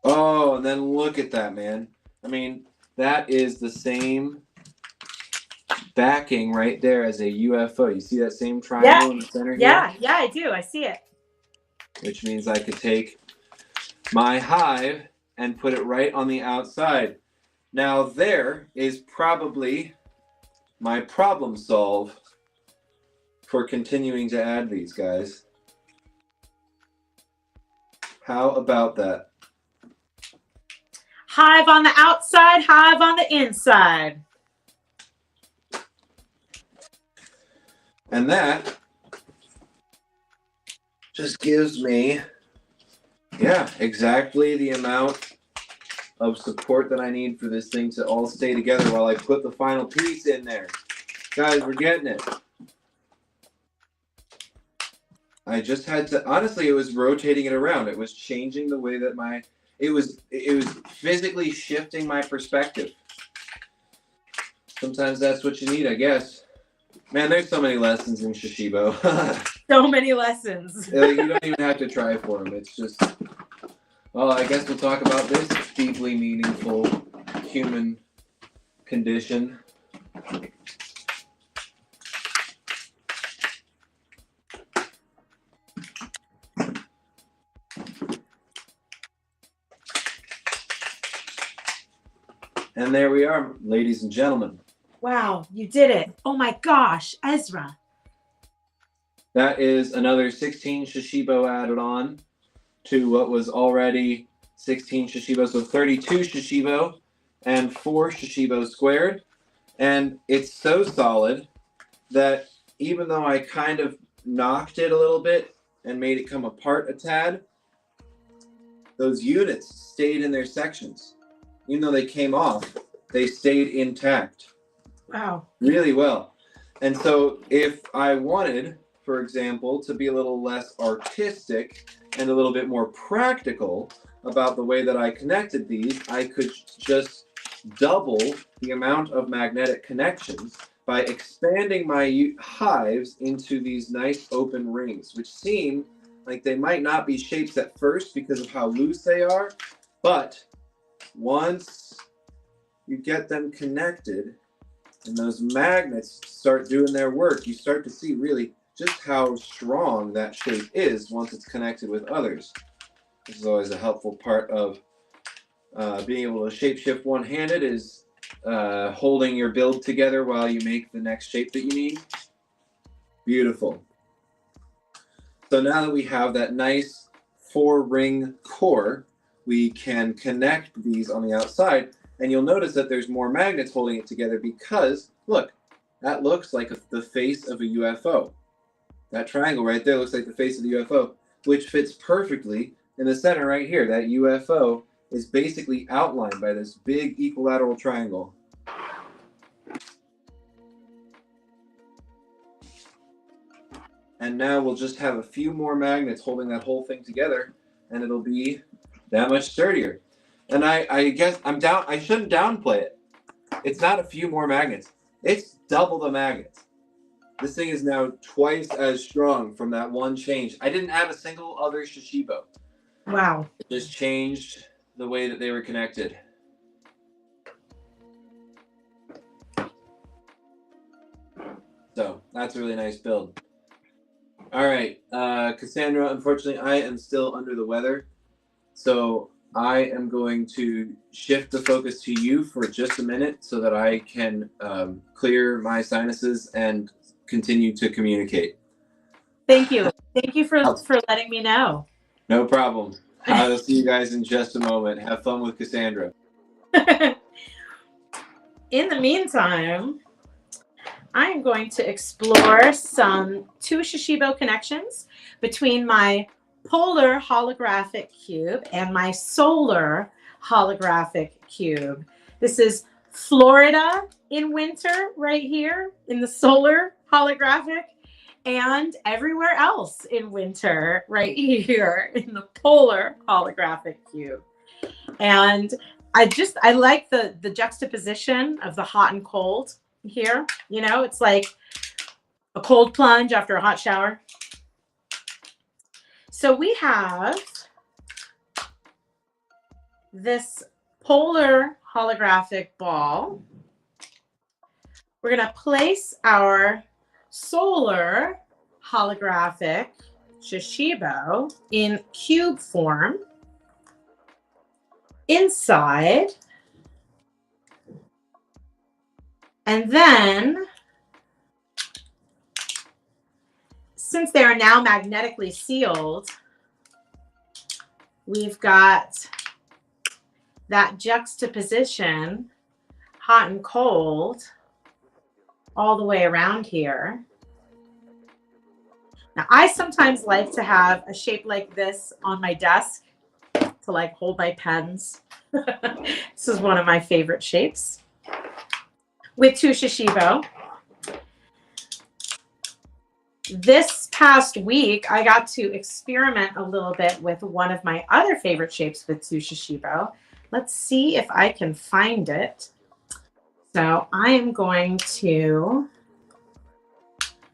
Oh, and then look at that, man. I mean, that is the same backing right there as a UFO. You see that same triangle in the center here? Yeah, I do. I see it. Which means I could take my hive and put it right on the outside. Now there is probably my problem solve for continuing to add these guys. How about that? Hive on the outside, hive on the inside. And that just gives me, yeah, exactly the amount of support that I need for this thing to all stay together while I put the final piece in there. Guys, we're getting it. I just had to, honestly, it was rotating it around. It was changing the way that it was physically shifting my perspective. Sometimes that's what you need, I guess. Man, there's so many lessons in Shashibo. So many lessons. You don't even have to try for them. It's just, well, I guess we'll talk about this deeply meaningful human condition. And there we are, ladies and gentlemen. Wow, you did it. Oh my gosh, Ezra. That is another 16 Shashibo added on to what was already 16 Shashibo. So 32 Shashibo and 4 Shashibo squared. And it's so solid that even though I kind of knocked it a little bit and made it come apart a tad, those units stayed in their sections. Even though they came off, they stayed intact. Wow. Really well. And so if I wanted, for example, to be a little less artistic and a little bit more practical about the way that I connected these, I could just double the amount of magnetic connections by expanding my hives into these nice open rings, which seem like they might not be shapes at first because of how loose they are, but once you get them connected and those magnets start doing their work, you start to see really just how strong that shape is once it's connected with others. This is always a helpful part of being able to shapeshift one-handed, is holding your build together while you make the next shape that you need. Beautiful. So now that we have that nice 4-ring core, we can connect these on the outside, and you'll notice that there's more magnets holding it together because, look, that looks like the face of a UFO. That triangle right there looks like the face of the UFO, which fits perfectly in the center right here. That UFO is basically outlined by this big equilateral triangle. And now we'll just have a few more magnets holding that whole thing together, and it'll be that much sturdier. And I guess I shouldn't downplay it. It's not a few more magnets. It's double the magnets. This thing is now twice as strong from that one change. I didn't add a single other Shashibo. Wow. It just changed the way that they were connected. So that's a really nice build. All right, Cassandra, unfortunately, I am still under the weather. So I am going to shift the focus to you for just a minute so that I can clear my sinuses and continue to communicate. Thank you. Thank you for letting me know. No problem. I'll see you guys in just a moment. Have fun with Cassandra. In the meantime, I am going to explore some 2 Shashibo connections between my polar holographic cube and my solar holographic cube. This is Florida in winter right here in the solar holographic, and everywhere else in winter right here in the polar holographic cube. And I like the juxtaposition of the hot and cold here. You know, it's like a cold plunge after a hot shower. So we have this polar holographic ball. We're going to place our solar holographic Shashibo in cube form inside. And then, since they are now magnetically sealed, we've got that juxtaposition, hot and cold, all the way around here. Now, I sometimes like to have a shape like this on my desk to like hold my pens. This is one of my favorite shapes with two Shashibo. This past week, I got to experiment a little bit with one of my other favorite shapes with two Shashibo. Let's see if I can find it. So I am going to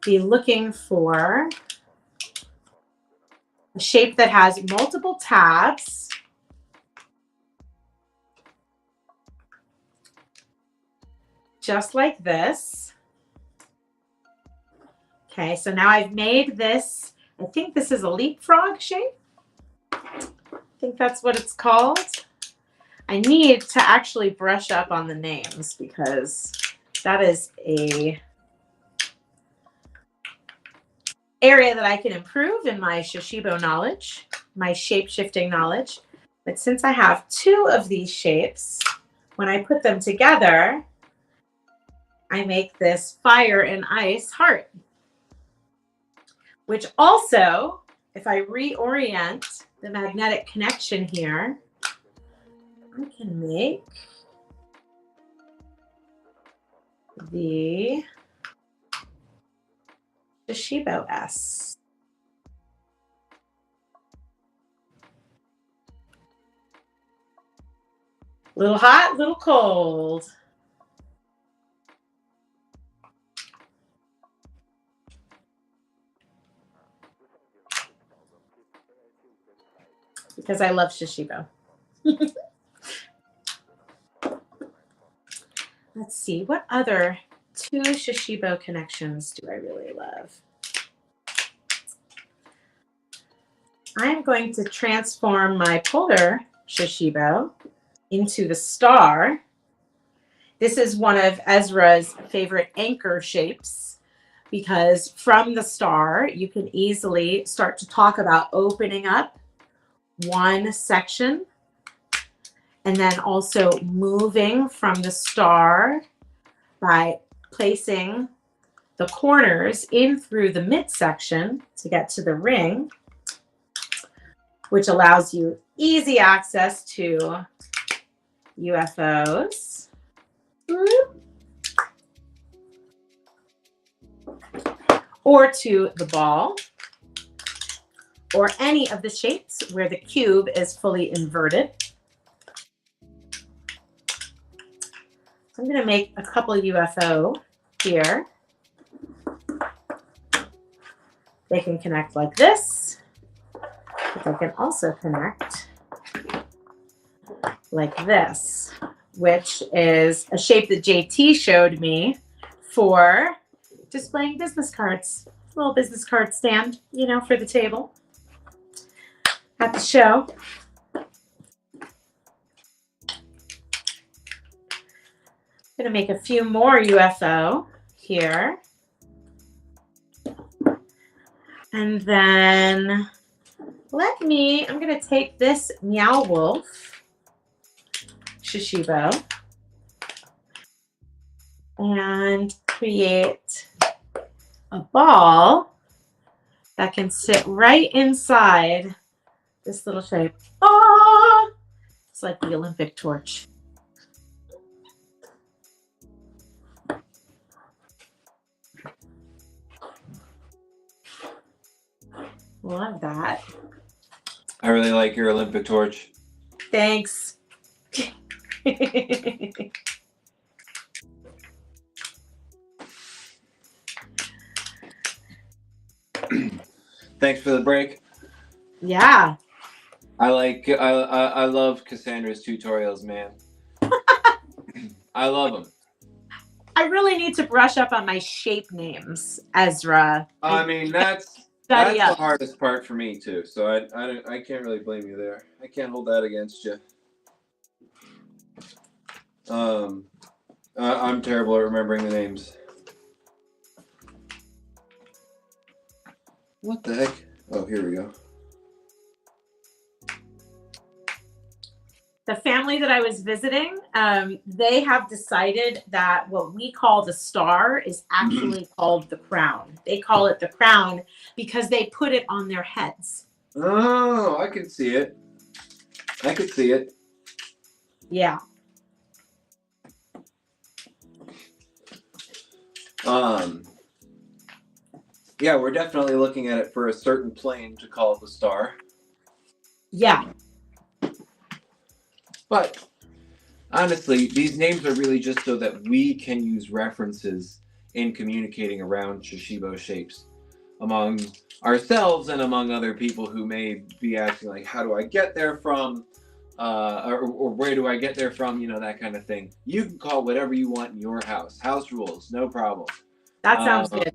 be looking for a shape that has multiple tabs. Just like this. Okay, so now I've made this, I think this is a leapfrog shape. I think that's what it's called. I need to actually brush up on the names because that is a area that I can improve in my Shashibo knowledge, my shape-shifting knowledge. But since I have two of these shapes, when I put them together, I make this fire and ice heart. Which also, if I reorient the magnetic connection here, I can make the Shashibo S. Little hot, little cold. Because I love Shashibo. Let's see, what other two Shashibo connections do I really love? I'm going to transform my polar Shashibo into the star. This is one of Ezra's favorite anchor shapes because from the star, you can easily start to talk about opening up one section and then also moving from the star by placing the corners in through the midsection to get to the ring, which allows you easy access to UFOs. Or to the ball, or any of the shapes where the cube is fully inverted. I'm going to make a couple UFO here. They can connect like this, but they can also connect like this, which is a shape that JT showed me for displaying business cards. A little business card stand, you know, for the table at the show. I'm going to make a few more UFO here. And then I'm going to take this Meow Wolf Shashibo and create a ball that can sit right inside this little shape. Oh, it's like the Olympic torch. Love that. I really like your Olympic torch. Thanks. Thanks for the break. Yeah. I love Cassandra's tutorials, man. I love them. I really need to brush up on my shape names, Ezra. I mean, that's the hardest part for me too. So I can't really blame you there. I can't hold that against you. I'm terrible at remembering the names. What the heck? Oh, here we go. the family that I was visiting, they have decided that what we call the star is actually called the crown. They call it the crown because they put it on their heads. Oh, I can see it. I could see it. Yeah. Yeah, we're definitely looking at it for a certain plane to call it the star. Yeah. But honestly, these names are really just so that we can use references in communicating around Shashibo shapes among ourselves and among other people who may be asking, like, how do I get there from? Or where do I get there from? You know, that kind of thing. You can call whatever you want in your house. House rules, no problem. That sounds good.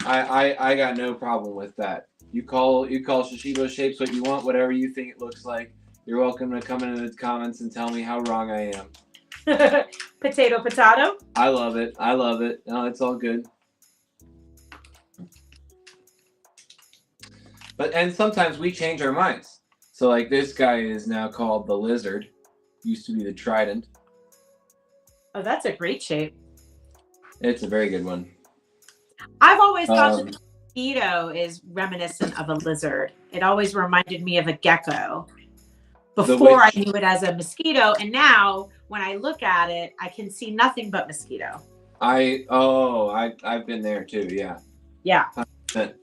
I got no problem with that. You call Shashibo shapes what you want, whatever you think it looks like. You're welcome to come into the comments and tell me how wrong I am. Potato, potato. I love it. I love it. No, it's all good. And sometimes we change our minds. So like this guy is now called the lizard. Used to be the trident. Oh, that's a great shape. It's a very good one. I've always thought that the mosquito is reminiscent of a lizard. It always reminded me of a gecko before I knew it as a mosquito. And now when I look at it, I can see nothing but mosquito. I've been there too. Yeah. Yeah.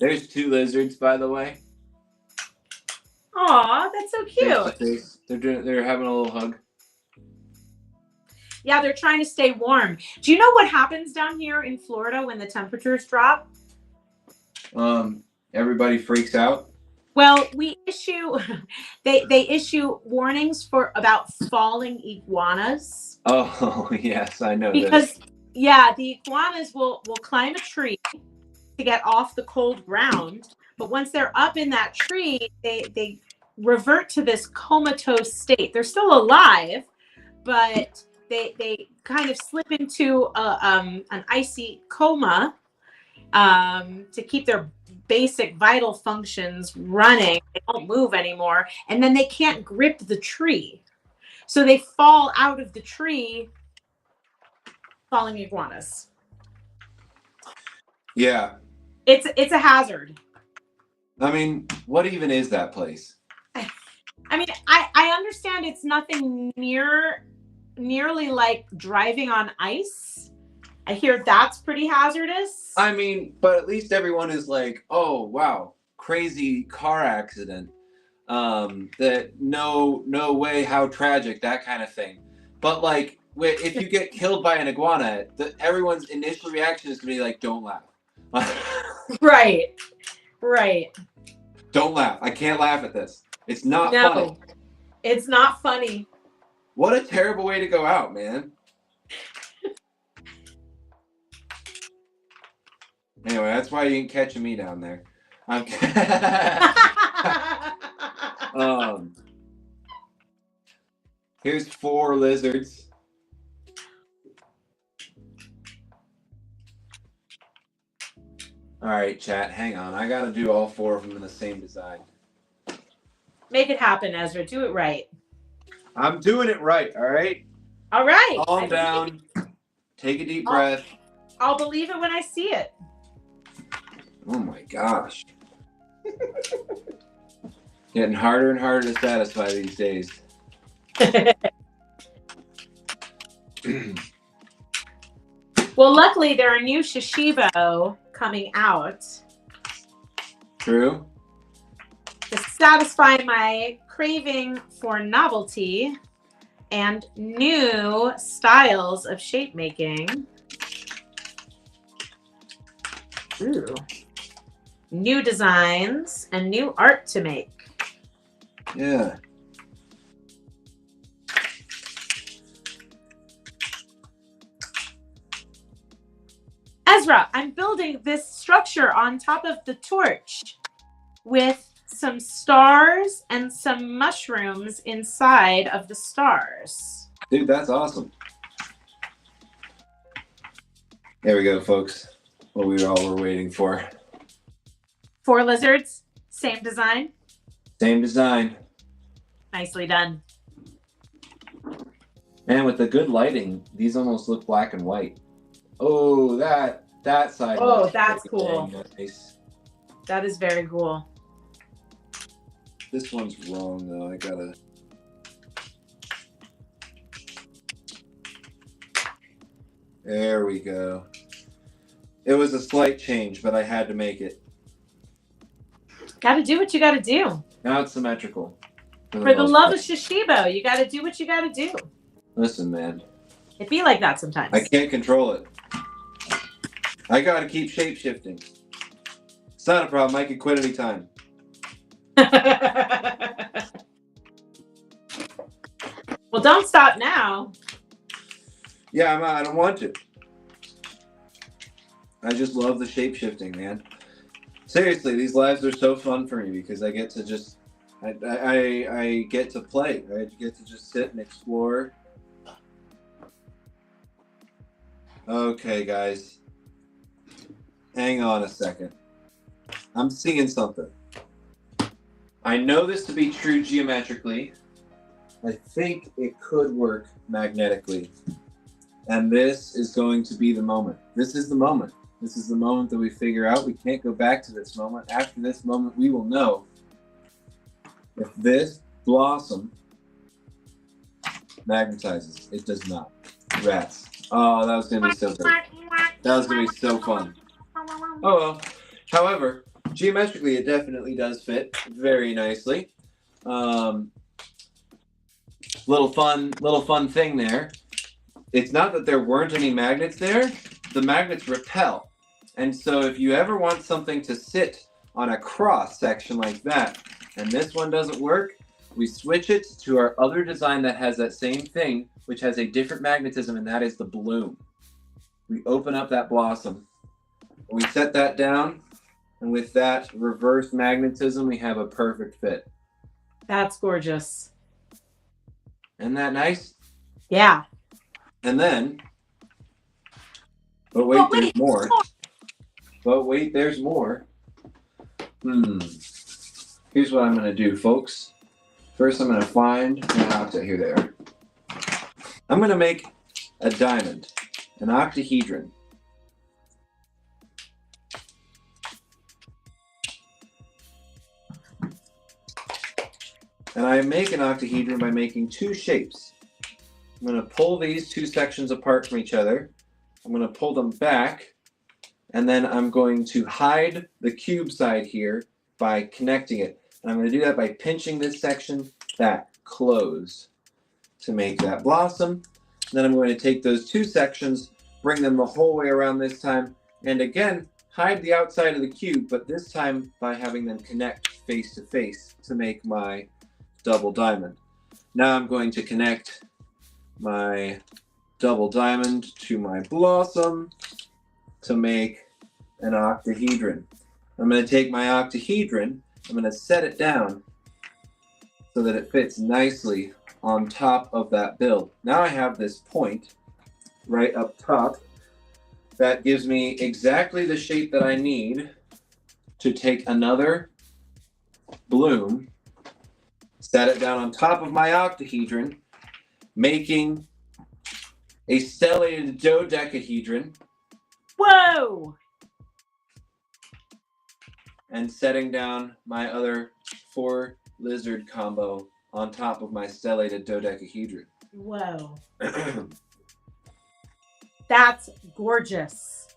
There's 2 lizards, by the way. Aw, that's so cute. They're having a little hug. Yeah, they're trying to stay warm. Do you know what happens down here in Florida when the temperatures drop? Everybody freaks out. Well, we issue they issue warnings about falling iguanas. Oh, yes, I know because this. Yeah, the iguanas will climb a tree to get off the cold ground, but once they're up in that tree, they revert to this comatose state. They're still alive, but they kind of slip into an icy coma to keep their basic vital functions running. They don't move anymore, and then they can't grip the tree, so they fall out of the tree, falling iguanas. Yeah, it's a hazard. I mean, what even is that place? I mean, I understand it's nothing nearly like driving on ice. I hear that's pretty hazardous. I mean, but at least everyone is like, oh wow, crazy car accident. That no way, how tragic, that kind of thing. But like, if you get killed by an iguana, everyone's initial reaction is to be like, don't laugh. Right. Don't laugh. I can't laugh at this. It's not funny. It's not funny. What a terrible way to go out, man. Anyway, that's why you ain't catching me down there. Here's 4 lizards. All right, chat, hang on. I got to do all 4 of them in the same design. Make it happen, Ezra. Do it right. I'm doing it right, all right? All right. Calm down. Take a deep breath. I'll believe it when I see it. Oh my gosh. Getting harder and harder to satisfy these days. Well, luckily there are new Shashibo coming out. True. To satisfy my craving for novelty and new styles of shape making. Ooh. New designs and new art to make. Yeah. Ezra, I'm building this structure on top of the torch with some stars and some mushrooms inside of the stars. Dude, that's awesome. There we go, folks. What we all were waiting for. 4 lizards, same design. Same design. Nicely done. And with the good lighting, these almost look black and white. Oh, that side. Oh, looks that's pretty cool. dang nice. That is very cool. This one's wrong though. I gotta. There we go. It was a slight change, but I had to make it. Got to do what you got to do. Now it's symmetrical. For the love of Shashibo, you got to do what you got to do. Listen, man. It be like that sometimes. I can't control it. I gotta keep shape shifting. It's not a problem. I can quit anytime. Well, don't stop now. Yeah, I don't want to. I just love the shape shifting, man. Seriously, these lives are so fun for me because I get to just, I get to play. I get to just sit and explore. Okay, guys. Hang on a second. I'm seeing something. I know this to be true geometrically. I think it could work magnetically. And this is going to be the moment. This is the moment. This is the moment that we figure out. We can't go back to this moment. After this moment, we will know if this blossom magnetizes. It does not. Rats. Oh, that was going to be so good. That was going to be so fun. Oh, well. However, geometrically, it definitely does fit very nicely. Little fun thing there. It's not that there weren't any magnets there. The magnets repel. And so if you ever want something to sit on a cross section like that, and this one doesn't work, we switch it to our other design that has that same thing, which has a different magnetism, and that is the bloom. We open up that blossom, we set that down, and with that reverse magnetism, we have a perfect fit. That's gorgeous. Isn't that nice? Yeah. And then, but wait, there's more. But wait, there's more. Here's what I'm going to do, folks. First, I'm going to find an octa. Here they are. I'm going to make a diamond, an octahedron. And I make an octahedron by making two shapes. I'm going to pull these two sections apart from each other. I'm going to pull them back. And then I'm going to hide the cube side here by connecting it. And I'm going to do that by pinching this section back, close, to make that blossom. And then I'm going to take those two sections, bring them the whole way around this time, and again, hide the outside of the cube, but this time by having them connect face to face to make my double diamond. Now I'm going to connect my double diamond to my blossom to make an octahedron. I'm going to take my octahedron, I'm going to set it down so that it fits nicely on top of that build. Now I have this point right up top that gives me exactly the shape that I need to take another bloom, set it down on top of my octahedron, making a stellated dodecahedron. Whoa! And setting down my other 4 lizard combo on top of my stellated dodecahedron. Whoa. That's gorgeous.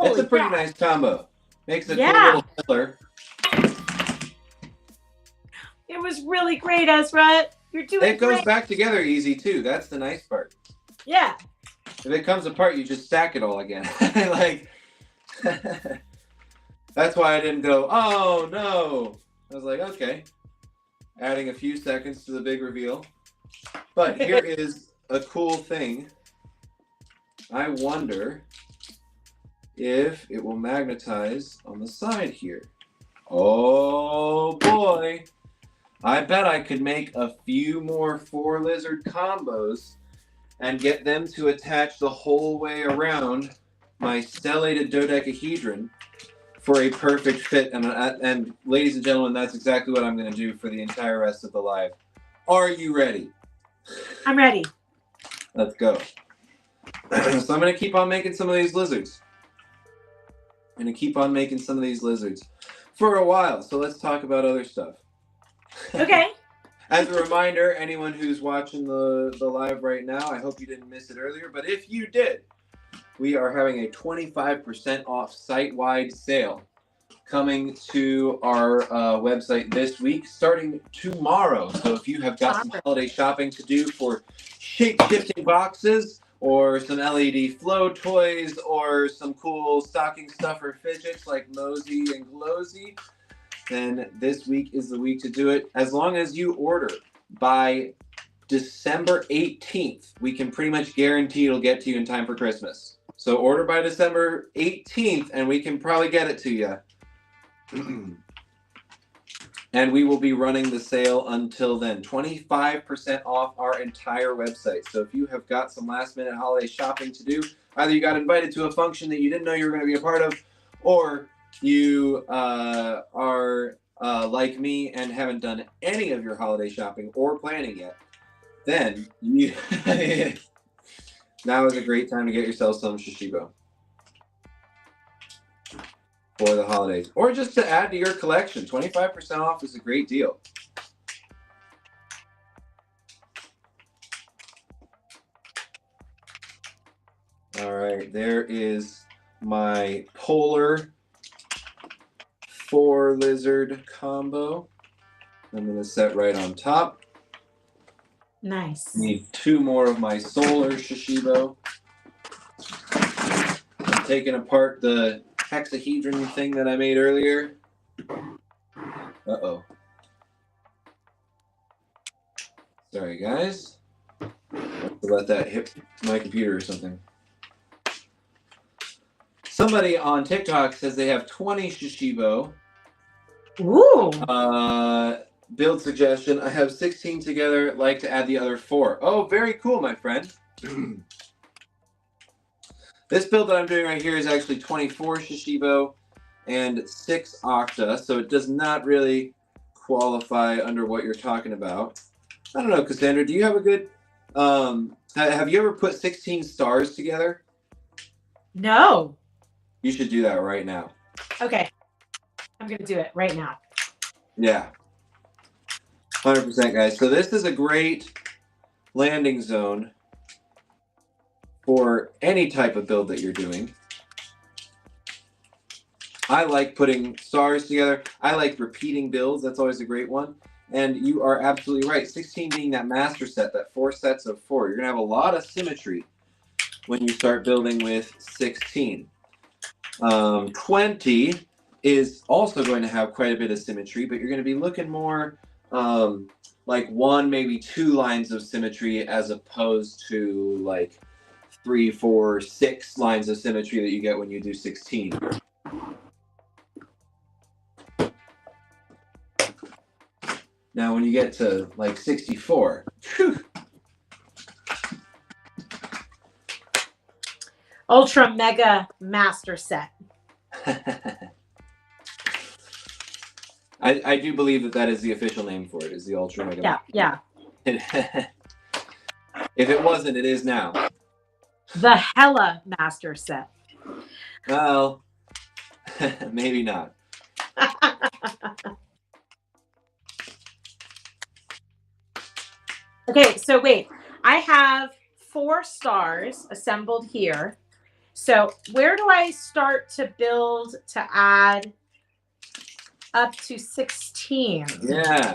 It's a pretty nice combo. Makes a cool little pillar. It was really great, Ezra. You're doing great. It goes back together easy too. That's the nice part. Yeah. If it comes apart, you just stack it all again. Like, that's why I didn't go, oh no. I was like, okay. Adding a few seconds to the big reveal. But here is a cool thing. I wonder if it will magnetize on the side here. Oh boy. I bet I could make a few more 4 lizard combos and get them to attach the whole way around my stellated dodecahedron for a perfect fit. And ladies and gentlemen, that's exactly what I'm going to do for the entire rest of the live. Are you ready? I'm ready. Let's go. So I'm going to keep on making some of these lizards. I'm going to keep on making some of these lizards for a while. So let's talk about other stuff. Okay. As a reminder, anyone who's watching the live right now, I hope you didn't miss it earlier, but if you did, we are having a 25% off site-wide sale coming to our website this week, starting tomorrow. So if you have got some holiday shopping to do for shape-shifting boxes, or some LED flow toys, or some cool stocking stuffer fidgets like Mosey and Glosey, then this week is the week to do it. As long as you order by December 18th, we can pretty much guarantee it'll get to you in time for Christmas. So order by December 18th, and we can probably get it to you. And we will be running the sale until then. 25% off our entire website. So if you have got some last-minute holiday shopping to do, either you got invited to a function that you didn't know you were going to be a part of, or you are like me and haven't done any of your holiday shopping or planning yet, then you now is a great time to get yourself some Shashibo for the holidays, or just to add to your collection. 25% off is a great deal. All right, there is my polar 4 lizard combo. I'm going to set right on top. Nice. Need 2 more of my solar Shashibo. I'm taking apart the hexahedron thing that I made earlier. Uh-oh. Sorry, guys. Let that hit my computer or something. Somebody on TikTok says they have 20 Shashibo. Ooh. Build suggestion. I have 16 together. Like to add the other 4. Oh, very cool, my friend. This build that I'm doing right here is actually 24 Shashibo and 6 Octa, so it does not really qualify under what you're talking about. I don't know, Cassandra, do you have a good... have you ever put 16 stars together? No. You should do that right now. Okay. I'm going to do it right now. Yeah. 100%, guys. So this is a great landing zone for any type of build that you're doing. I like putting stars together. I like repeating builds. That's always a great one. And you are absolutely right. 16 being that master set, that 4 sets of 4. You're going to have a lot of symmetry when you start building with 16. 20 is also going to have quite a bit of symmetry, but you're going to be looking more like 1, maybe 2 lines of symmetry as opposed to like 3, 4, 6 lines of symmetry that you get when you do 16. Now, when you get to like 64, whew. Ultra Mega Master Set. I do believe that that is the official name for it, is the Ultra Mega. Yeah. If it wasn't, it is now. The Hella Master Set. Well, maybe not. Okay, so wait. I have 4 stars assembled here. So where do I start to build to add up to 16? Yeah.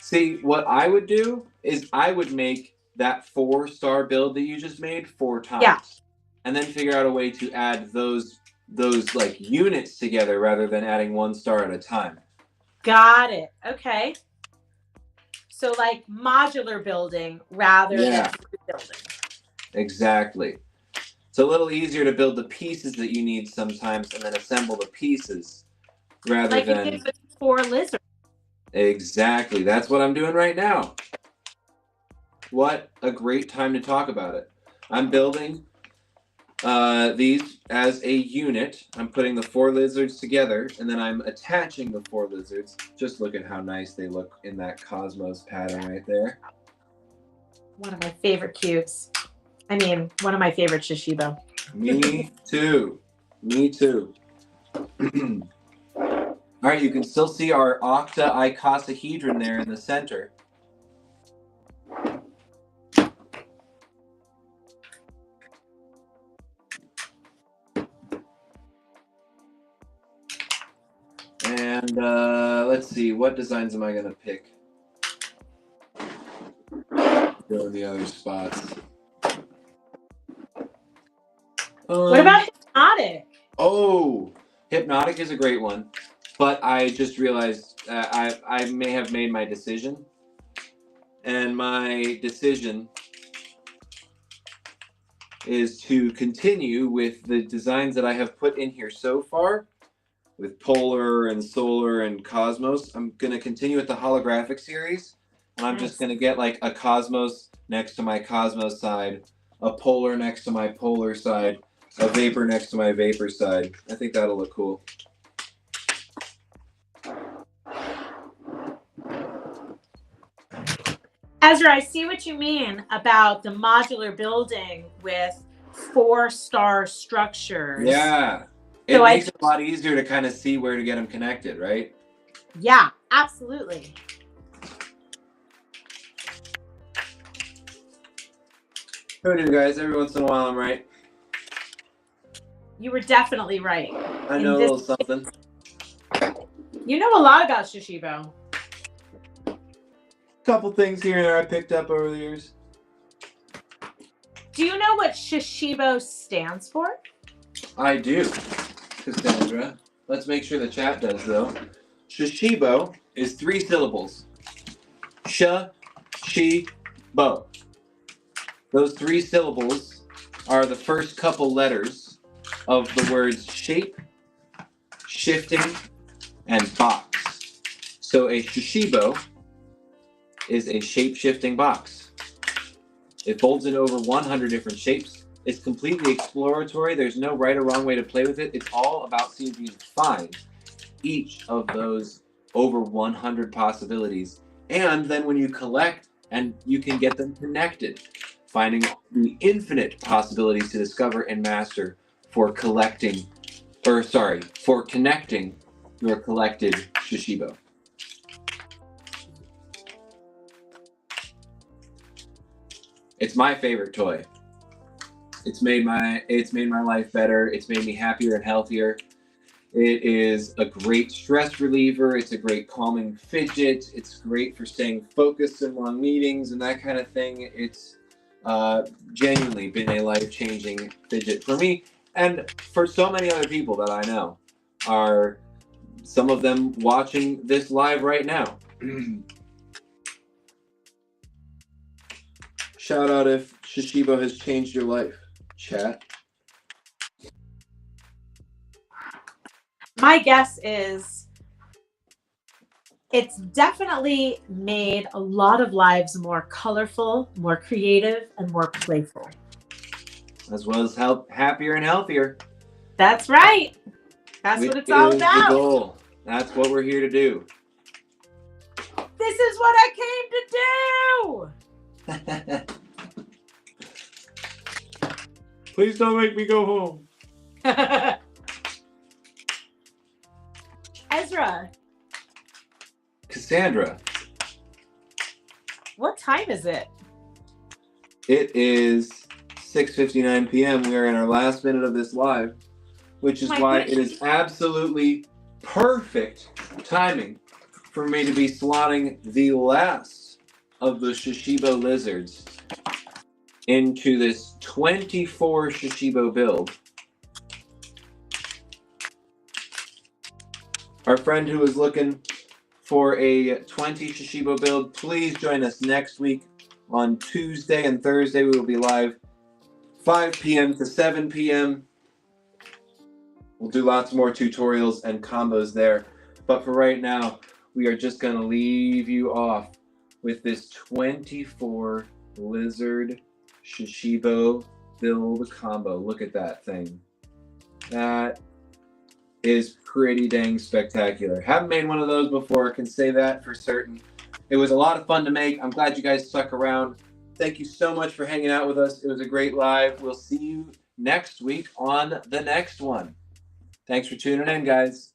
See, what I would do is I would make that 4-star build that you just made 4 times. Yeah. And then figure out a way to add those like units together rather than adding 1 star at a time. Got it. Okay. So like modular building rather than building. Exactly. It's a little easier to build the pieces that you need sometimes and then assemble the pieces rather than... Like you did with 4 lizards. Exactly. That's what I'm doing right now. What a great time to talk about it. I'm building these as a unit. I'm putting the 4 lizards together, and then I'm attaching the 4 lizards. Just look at how nice they look in that cosmos pattern right there. One of my favorite cubes. I mean, one of my favorite Shashibo. Me too. Me too. All right, you can still see our octa-icosahedron there in the center. And let's see, what designs am I going to pick? Go in the other spots. What about hypnotic? Oh, hypnotic is a great one, but I just realized I may have made my decision, and my decision is to continue with the designs that I have put in here so far, with Polar and Solar and Cosmos. I'm going to continue with the holographic series, and I'm just going to get like a Cosmos next to my Cosmos side, a Polar next to my Polar side, a Vapor next to my Vapor side. I think that'll look cool. Ezra, I see what you mean about the modular building with 4-star structures. Yeah. It makes it a lot easier to kind of see where to get them connected, right? Yeah, absolutely. Who knew, guys? Every once in a while, I'm right. You were definitely right. I know a little something. You know a lot about Shashibo. Couple things here and there I picked up over the years. Do you know what Shashibo stands for? I do, Cassandra. Let's make sure the chat does, though. Shashibo is 3 syllables. Sh-shi-bo. Those 3 syllables are the first couple letters of the words shape, shifting, and box. So a Shashibo is a shape-shifting box. It folds in over 100 different shapes. It's completely exploratory. There's no right or wrong way to play with it. It's all about seeing if you can find each of those over 100 possibilities. And then when you collect, and you can get them connected, finding the infinite possibilities to discover and master for connecting your collected Shashibo. It's my favorite toy. It's made my life better. It's made me happier and healthier. It is a great stress reliever. It's a great calming fidget. It's great for staying focused in long meetings and that kind of thing. It's genuinely been a life-changing fidget for me and for so many other people that I know. Are some of them watching this live right now. Shout out if Shashibo has changed your life, chat. My guess is it's definitely made a lot of lives more colorful, more creative, and more playful. As well as happier and healthier. That's right. That's what it's all about. The goal. That's what we're here to do. This is what I came to do. Please don't make me go home. Ezra. Cassandra. What time is it? It is 6:59 p.m. We are in our last minute of this live, which is why it is absolutely perfect timing for me to be slotting the last of the Shashibo lizards into this 24 Shashibo build. Our friend who is looking for a 20 Shashibo build, please join us next week on Tuesday and Thursday. We will be live 5 p.m. to 7 p.m. We'll do lots more tutorials and combos there. But for right now, we are just going to leave you off with this 24 lizard Shashibo build combo. Look at that thing. That is pretty dang spectacular. Haven't made one of those before, can say that for certain. It was a lot of fun to make. I'm glad you guys stuck around. Thank you so much for hanging out with us. It was a great live. We'll see you next week on the next one. Thanks for tuning in, guys.